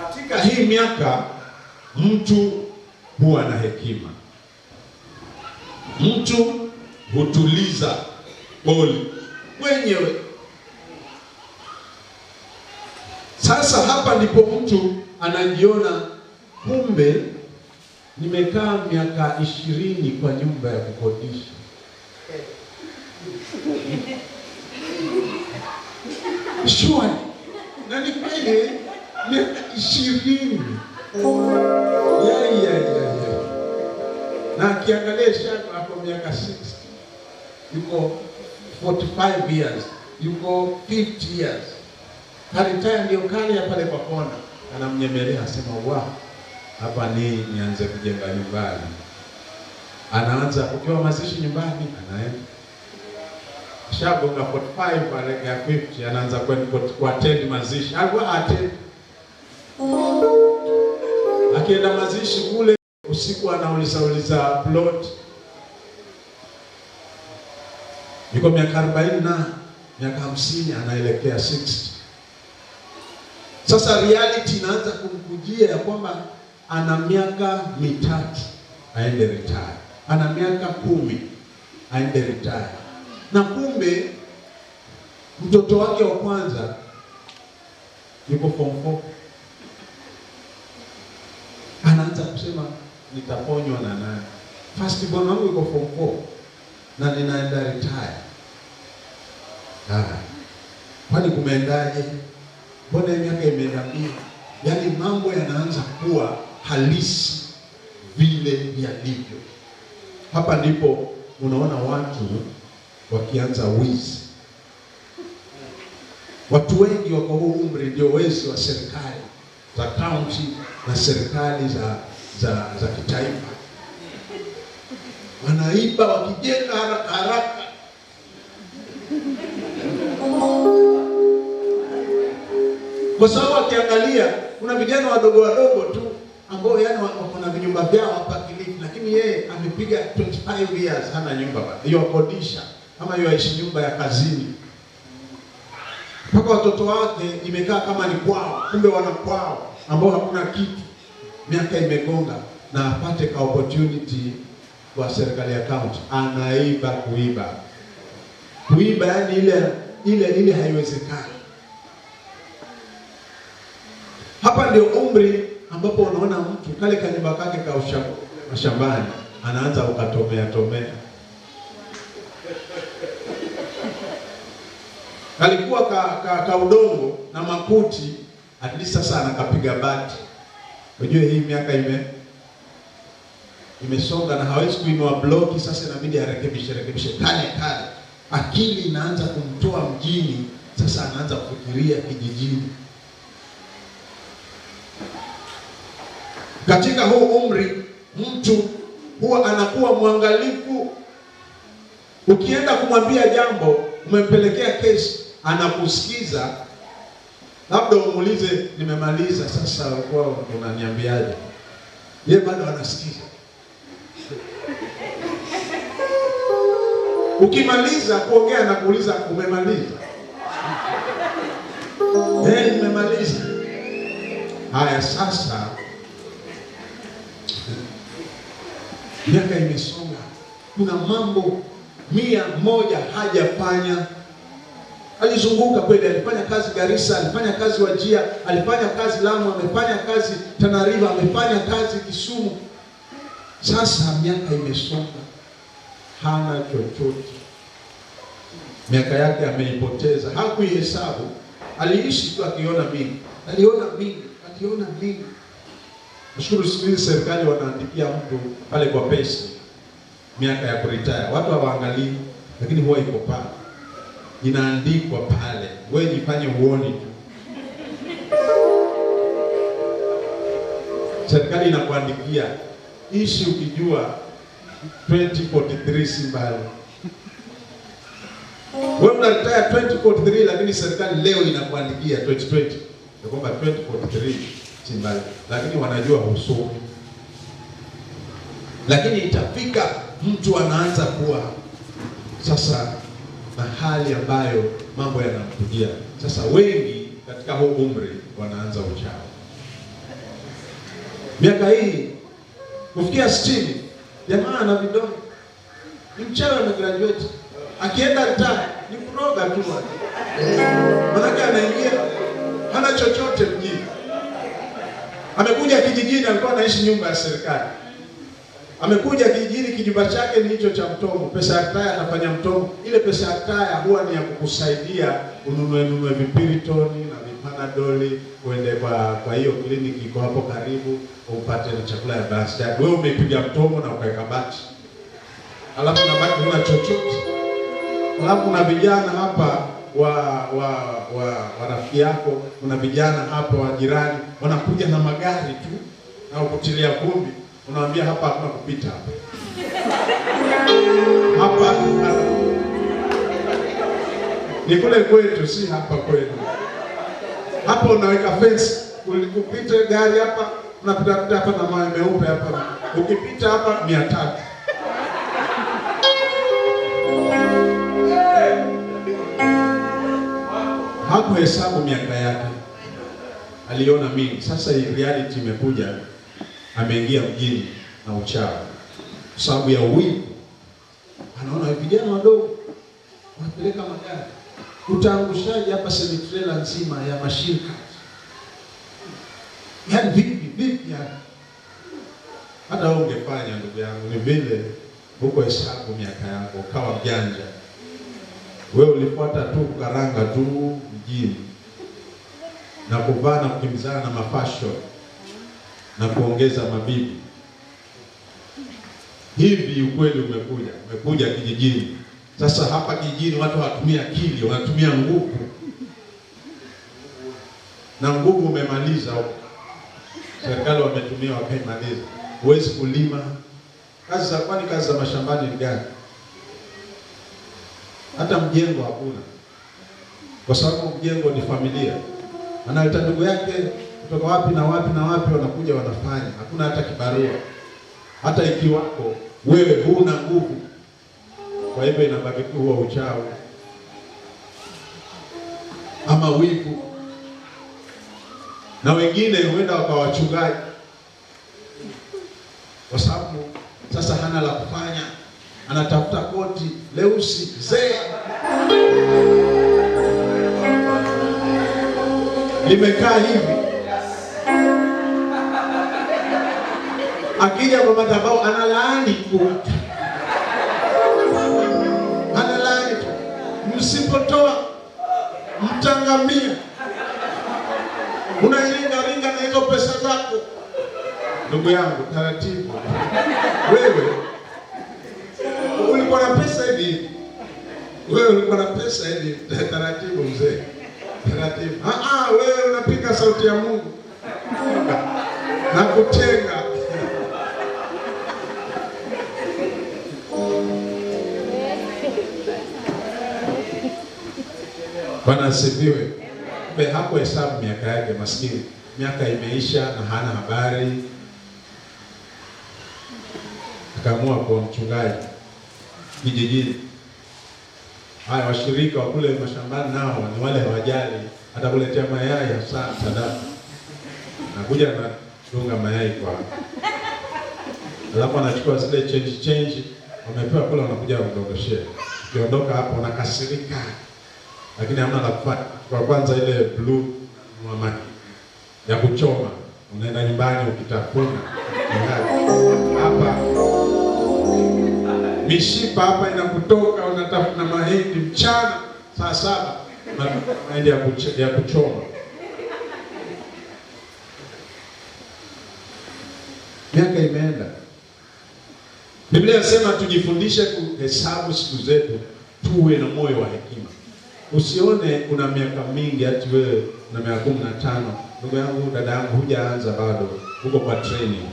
Katika hii miaka mtu huwa na hekima. Mtu hutuliza boli mwenyewe. Sasa hapa ndipo mtu anajiona, kumbe nimekaa miaka 20 kwa nyumba ya kukodisha. Shwari. Na ni kweli miaka 20. Ya. Na kiangalia shaka hapo miaka 60. Yuko 45 years. Yuko 50 years. Karitaya ndio kale ya pale kwa kona. Anamnyemelea, asema wow, hapa nianze kujenga nyumbani. Anaanza kutoa mazishi nyumbani, anaenda. Shagonga 45 pale ya 50, anaanza kwa attend mazishi. Alikuwa attend. Akienda mazishi kule usiku anauliza plot. Yuko miaka 40 na miaka 50 anaelekea 60. Sasa reality inaanza kumkujia ya kwamba ana miaka 3 aende retire. Ana miaka 10 aende retire. Na kumbe mtoto wake wa kwanza yuko form 4. Anaanza kusema nitaponywa na nani? First born wangu yuko form 4 na ninaenda retire. Kwani kumeendaje? Mbona miaka imeenda mbio? Yaani mambo yanaanza kuwa halisi vile yalivyo. Hapa ndipo unaona watu wakianza wizi. Watu wengi wako huu umri ndio wezi wa serikali za county na serikali za kitaifa. Wanaiba wakijenga haraka. Kwa sababu akiangalia kuna vijana wadogo tu ambao yani wako na vinyumba vyao hapa Kilifi, lakini yeye amepiga 25 years hana nyumba bado. Hiyo kodisha ama hiyo aishi nyumba ya kazini. Mpaka watoto wake imekaa kama ni kwao, kumbe wana kwao ambao hakuna kitu. Miaka imegonga na apate ka opportunity kwa serikali ya kaunti, anaiba kuiba, yani ile haiwezekani. Hapa ndio umri ambapo unaona mtu kale kanyumba kake ka mashambani anaanza ukatomea. Kalikuwa ka udongo na makuti, at least sasa anakapiga bati. Unajua hii miaka imesonga na hawezi kuinua bloki, sasa inabidi arekebishe kale. Akili inaanza kumtoa mjini, sasa anaanza kufikiria kijijini. Katika huu umri mtu huwa anakuwa mwangalifu. Ukienda kumwambia jambo, umempelekea kesi, anakusikiza. Labda umuulize nimemaliza, sasa kwa unaniambiaje? Yeye bado anasikiza. Ukimaliza kuongea anakuuliza umemaliza? Nimemaliza. Haya, sasa miaka imesonga, kuna mambo 100 hajafanya. Alizunguka kweli, alifanya kazi Garissa, alifanya kazi Wajir, alifanya kazi Lamu, amefanya kazi Tana River, amefanya kazi Kisumu. Sasa miaka imesonga, hana chochote. Miaka yake ameipoteza, hakuihesabu. Aliishi tu akiona mingi. Nashukuru siku hizi serikali wanaandikia mtu pale kwa pesa miaka ya kuretire. Watu hawaangalii, lakini huwa iko pale, inaandikwa pale. Wewe jifanye uone tu. Serikali inakuandikia, ishi ukijua 2043 si mbali. Wewe unaretire 2043, lakini serikali leo inakuandikia 2020. Ndio kwamba 2043 si mbali, lakini wanajua husomi. Lakini itafika mtu anaanza kuwa sasa na hali ambayo mambo yanamkujia. Sasa wengi katika huu umri wanaanza uchawi. Miaka hii kufikia 60, jamaa ana vidonge, ni mchawi, amegraduate. Akienda retire ni kuroga tu. Manake anaingia hana chochote mjini. Amekuja kijijini, alikuwa anaishi nyumba ya serikali. Amekuja kijijini, kijumba chake ni hicho cha mtongo. Pesa ya retire anafanya mtongo. Ile pesa ya retire huwa ni ya kukusaidia ununue vipiritoni na vipanadoli, uende kwa hiyo kliniki iko hapo karibu, upate na chakula ya basi. Wewe umepiga mtongo na ukaweka bati, alafu na baki huna chochote. Alafu kuna vijana hapa wa rafiki yako, kuna vijana hapa wa jirani wanakuja na magari tu na kutilia vumbi, unawaambia hapa hakuna kupita hapa ni kule kwetu, si hapa kwetu. Hapa unaweka fence, ukipita gari hapa unapita hapa na mawe meupe hapa, ukipita hapa 300. Hakuhesabu miaka yake, aliona mingi. Sasa hii reality imekuja, ameingia mjini na uchawi kwa sababu ya wivu. Anaona vijana wadogo wanapeleka magari, utaangushaje hapa semi-trailer nzima ya mashirika? Yaani vipi yani? Hata wewe ungefanya ndugu yangu, ni vile huko hesabu miaka yako ukawa mjanja. Wewe ulifuata tu karanga tu mjini na kuvaa na kukimbizana na mafashion na kuongeza mabibi. Hivi ukweli umekuja kijijini. Sasa hapa kijijini watu hawatumia akili, wanatumia nguvu. Na nguvu umemaliza huko. Serikali wametumia wakaimaliza. Huwezi kulima. Kazi za mashambani ni gani? Hata mjengo hakuna. Kwa sababu mjengo ni familia. Analeta ndugu yake kutoka wapi na wapi na wapi, wanakuja wanafanya. Hakuna hata kibarua. Hata ikiwako wewe huna nguvu. Kwa hivyo inabaki kuwa uchawi ama wivu. Na wengine huenda wakawa wachungaji, kwa sababu sasa hana la kufanya. leusi zee limekaa hivi. Akija kwa madhabahu analaani tu. Analaani tu. Msipotoa mtangamia. Unaringa na hizo pesa zako. Ndugu yangu, taratibu. Wewe ulikuwa na pesa hivi. Wewe ulikuwa na pesa hivi. Taratibu mzee. Taratibu. Wewe unapiga sauti ya Mungu. Na kutenga. Bwana asifiwe. Hapo hesabu miaka yake maskini. Miaka imeisha na hana habari. Akaamua kwa mchungaji kijijini. Haya washirika wa kule mashambani nao ni wale hawajali, atakuletea mayai hasa sadaka. Nakuja na dunga mayai kwa. Alafu anachukua zile change wamepewa kule, wanakuja kuondoshia. Ukiondoka hapo unakasirika. Lakini hamna la kufanya. Kwa kwanza ile blue mama ya kuchoma, unaenda nyumbani ukitafuna. Hapa mishipa hapa inakutoka, unatafuna mahindi mchana saa 7 na mahindi ya kuchoma. Miaka imeenda. Biblia inasema tujifundishe kuhesabu siku zetu, tuwe na moyo wa hekima. Usione una miaka mingi ati wewe una miaka 15. Ndugu yangu, dada yangu, hujaanza bado. Uko kwa training.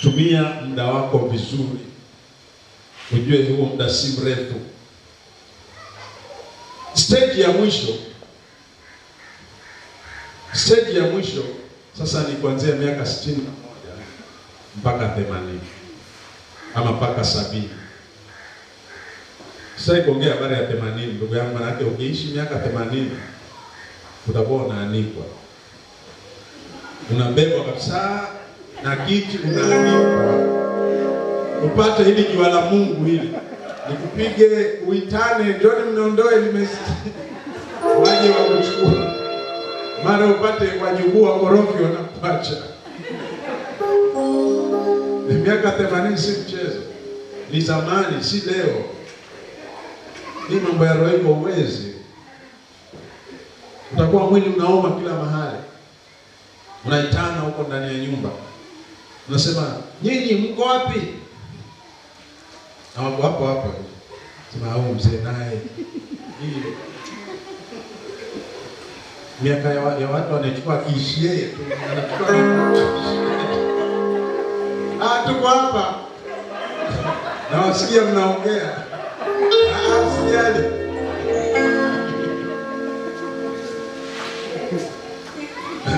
Tumia muda wako vizuri. Ujue huo muda si mrefu. Stage ya mwisho sasa ni kuanzia miaka 61 mpaka 80 ama mpaka 70. Sasa kuongea habari ya 80, ndugu yangu, maana yake ukiishi miaka 80 utakuwa unaanikwa. Unabebwa kabisa na kiti, unaanikwa. Upate hili jua la Mungu hili. Nikupige uitane, njoni mniondoe waje wakuchukua. Mara upate wajukuu wa korofi wanakuacha. Miaka 80 si mchezo. Ni zamani, si leo. Ni mambo ya roho iko uwezi. Utakuwa mwili unaoma kila mahali. Unaitana huko ndani ya nyumba. Unasema, "Nyinyi mko wapi?" Na wako hapo. Sema hao mzee naye. Hii miaka ya watu wanachukua kishie tu. Tuko hapa. Na wasikia mnaongea. Sijali.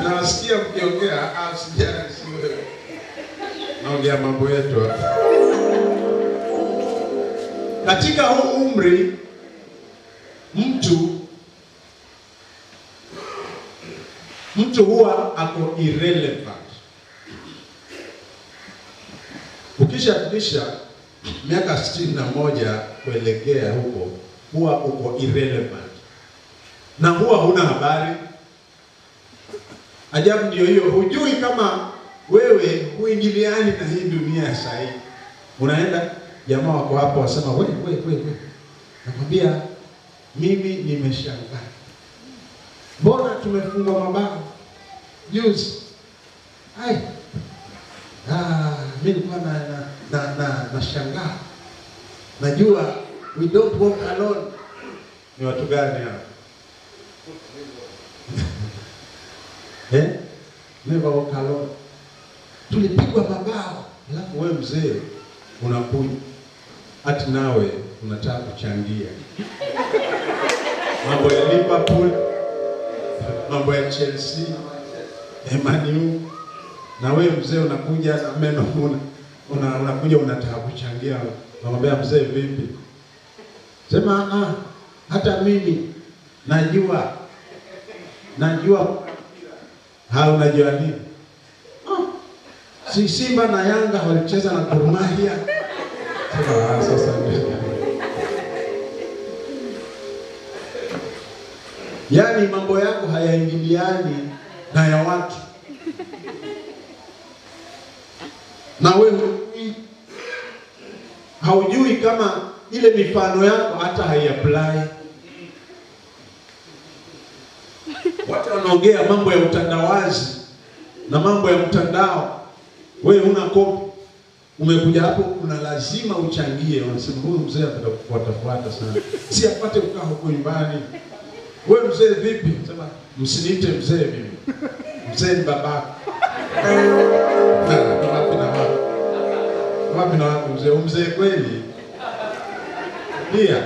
Na wasikia mkiongea, sijali si wewe. Naongea mambo yetu hapa. Katika huu umri mtu huwa ako irrelevant. Ukishafikisha miaka 61 kuelekea huko, huwa uko irrelevant. Na huwa huna habari. Ajabu ndio hiyo, hujui kama wewe huingiliani na hii dunia sasa hivi. Unaenda jamaa wako hapo wasema, wewe. Nakwambia mimi nimeshangaa. Mbona tumefungwa mabao juzi? Mimi nilikuwa na shangaa. Najua we don't walk alone. Ni watu gani hao? Never walk alone. Tulipigwa mabao. Alafu wewe mzee unakuja ati nawe unataka kuchangia mambo ya Liverpool, mambo ya Chelsea, Man U, na wewe mzee unakuja na meno unakuja unataka kuchangia. Namwambia mzee, vipi? Sema hata mimi najua. Unajua nini? Si Simba na Yanga walicheza na Gor Mahia. Sasa Yaani mambo yako hayaingiliani na ya watu. Na wewe haujui kama ile mifano yako hata haiapply. Watu wanaongea mambo ya utandawazi na mambo ya mtandao. Wewe una kopi. Umekuja hapo, kuna lazima uchangie. Wanasema huyu mzee atakufuata sana. Si apate kukaa huko nyumbani. Wewe mzee vipi? Sema msiniite mzee mimi. Mzee ni babako. Wapi na wapi mzee? Mzee kweli? Pia.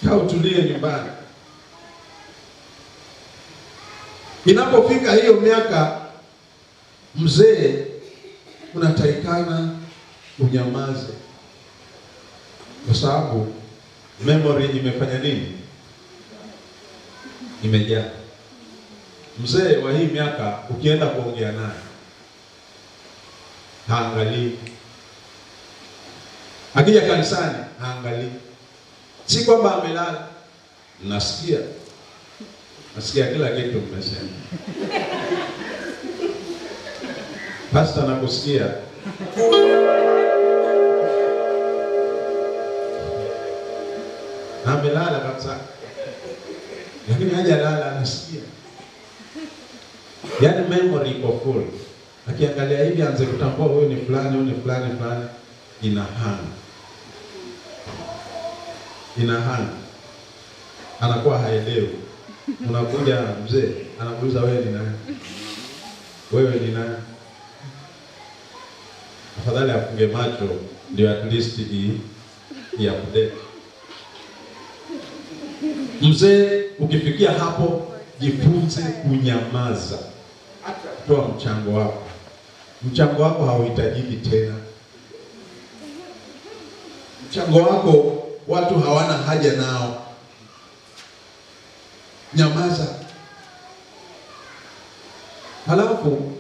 Kaa utulie nyumbani. Inapofika hiyo miaka, mzee unatakikana unyamaze. Kwa sababu memory imefanya nini? Imejaa. Mzee wa hii miaka ukienda kuongea naye haangalii. Akija kanisani haangalii. Si kwamba amelala. Nasikia kila kitu mmesema. Pastor anakusikia. Amelala kabisa. Lakini hajalala, anasikia. Yaani memory iko full. Akiangalia hivi anze kutambua huyu ni fulani, huyu ni fulani. Inahana. Anakuwa haelewi. Unakuja mzee, anakuuliza wewe ni nani? Wewe ni nani? Afadhali afunge macho ndio at least ya update. Mzee ukifikia hapo, jifunze kunyamaza. Toa mchango wako. Mchango wako hauhitajiki tena. Mchango wako watu hawana haja nao. Nyamaza. Halafu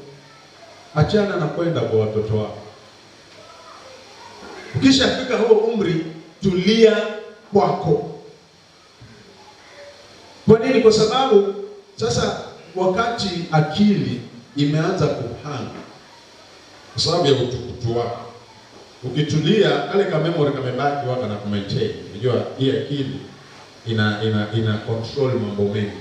achana na kwenda kwa watoto wako. Ukishafika huo umri, tulia kwako. Kwa nini? Kwa sababu sasa wakati akili imeanza kuhanga kwa sababu ya utukutu wako. Ukitulia, kale ka memory kamebaki waka na kumaintain. Unajua hii akili ina control mambo mengi.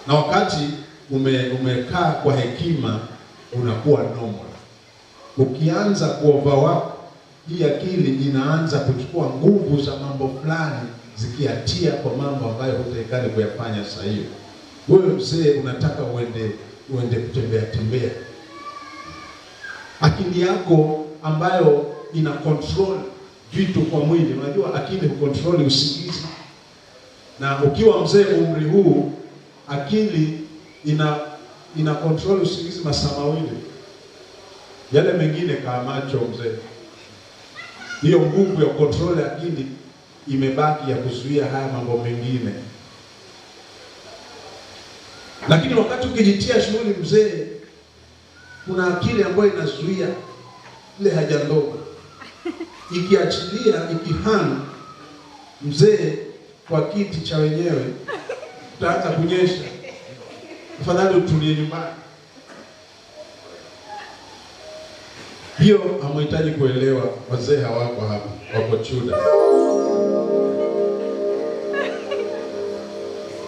Na wakati umekaa kwa hekima, unakuwa normal. Ukianza kuoverwork, hii akili inaanza kuchukua nguvu za mambo fulani zikiatia kwa mambo ambayo hutaikani kuyafanya sasa hiyo. Wewe mzee unataka uende kutembea. Akili yako ambayo ina control vitu kwa mwili. Unajua akili hukontrol usingizi. Na ukiwa mzee umri huu, akili ina control usingizi masaa mawili. Yale mengine kama macho mzee. Hiyo nguvu ya control ya akili imebaki ya kuzuia haya mambo mengine. Lakini wakati ukijitia shughuli mzee, kuna akili ambayo inazuia ile haja ndogo. Ikiachilia, ikihang mzee kwa kiti cha wenyewe, utaanza kunyesha. Afadhali utulie nyumbani. Hiyo hamhitaji kuelewa, wazee hawako hapa, wako chuda.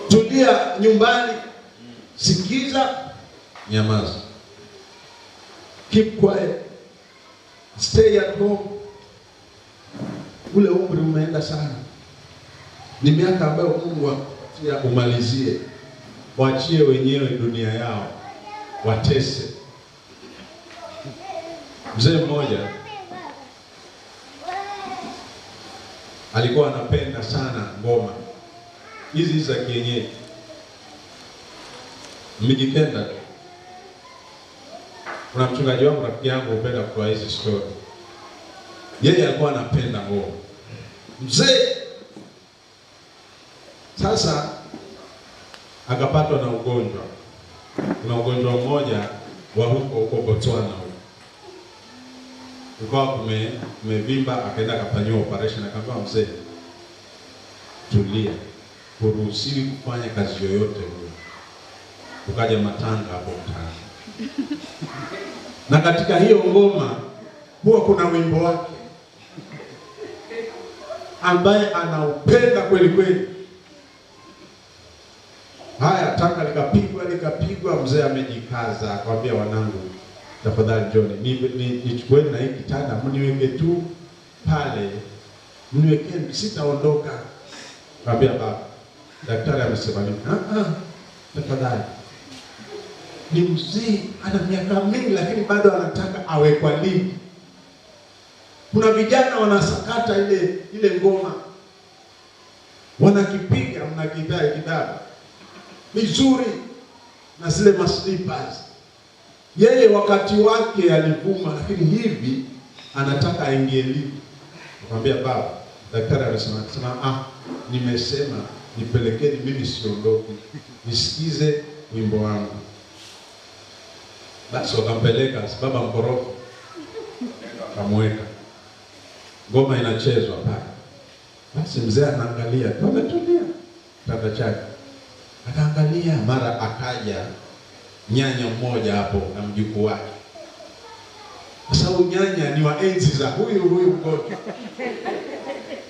Tulia nyumbani, sikiza, nyamaza. Keep quiet. Stay at home. Ule umri umeenda sana. Ni miaka ambayo Mungu umalizie. Waachie wenyewe dunia yao. Watese. Mzee mmoja alikuwa anapenda sana ngoma hizi za kienyeji. Mjikenda. Kuna mchungaji wangu, rafiki yangu, upenda kwa hizi story. Yeye alikuwa anapenda ngoma. Mzee sasa akapatwa na ugonjwa. Kuna ugonjwa mmoja wa huko Botswana. Ukawa kumevimba, akaenda akafanywa operation. Akamwambia mzee, tulia, huruhusiwi kufanya kazi yoyote huko. Ukaja matanga hapo mtaani. Na katika hiyo ngoma huwa kuna wimbo wake ambaye anaupenda kweli kweli. Haya, tanga likapigwa, mzee amejikaza, akamwambia wanangu, tafadhali John, nichukueni na hii kitanda, mniweke tu pale, mniwekeni, sitaondoka. Akamwambia baba, daktari amesema nini? Tafadhali. Ni mzee ana miaka mingi, lakini bado anataka awekwa ligi. Kuna vijana wanasakata ile ngoma, wanakipiga, mnakitai kidaba vizuri na zile maslippers. Yeye wakati wake alivuma, lakini hivi anataka aingie ligi. Akamwambia baba, daktari amesema nimesema nipelekeni, mimi siondoki, nisikize wimbo wangu. Basi wakampeleka, baba mkorofi, kamweka, ngoma inachezwa pale. Basi mzee anaangalia, ametulia tata chake, akaangalia, mara akaja nyanya mmoja hapo na mjukuu wake. Sasa huyu nyanya ni wa enzi za huyu mgonjwa,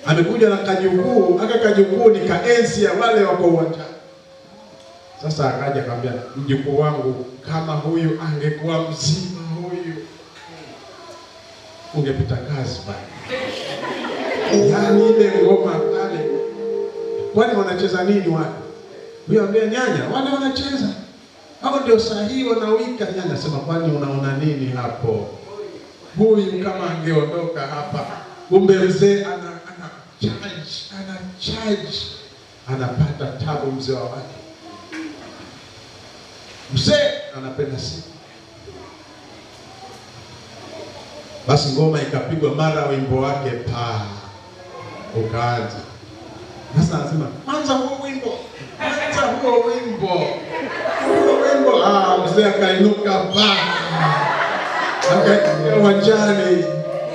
amekuja na kajukuu, kajukuu ni kaenzi ya wale wako uwanjani. Sasa akaja akamwambia, mjukuu wangu, kama huyu angekuwa mzima, huyu ungepita kazi pale. Yaani ile ngoma pale, kwani wanacheza nini wale? Huyu anambia nyanya, wale wanacheza, hao ndio sahihi wanawika. Nyanya anasema, kwani unaona nini hapo? Huyu kama angeondoka hapa. Kumbe mzee ana charge, anapata tabu mzee wake. Mzee anapenda sifa. Basi ngoma ikapigwa, mara wimbo wake ukaanza. Sasa anasema, anza huo wimbo. Mzee akainuka akaingia uwanjani.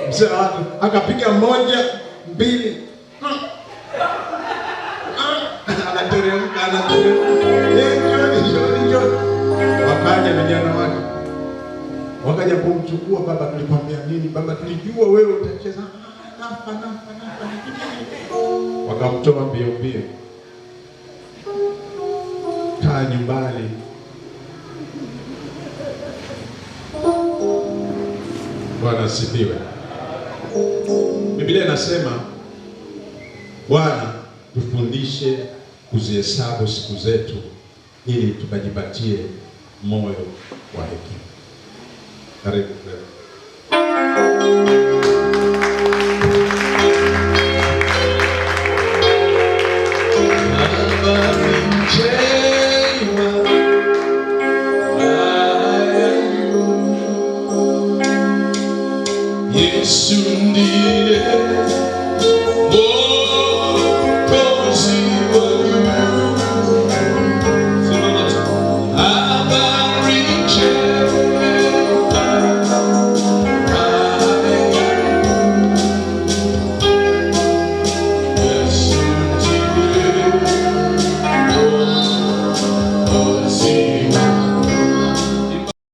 Mzee akapiga 1, 2, anateremka. Wakaja vijana wake, wakaja kumchukua. Baba, tulikwambia nini? Baba, tulijua wewe utacheza. Nafa. Wakamtoa mbio, kaa nyumbani. Bwana asifiwe. Biblia inasema, Bwana tufundishe kuzihesabu siku zetu ili tukajipatie moyo wa hekima. Karibu.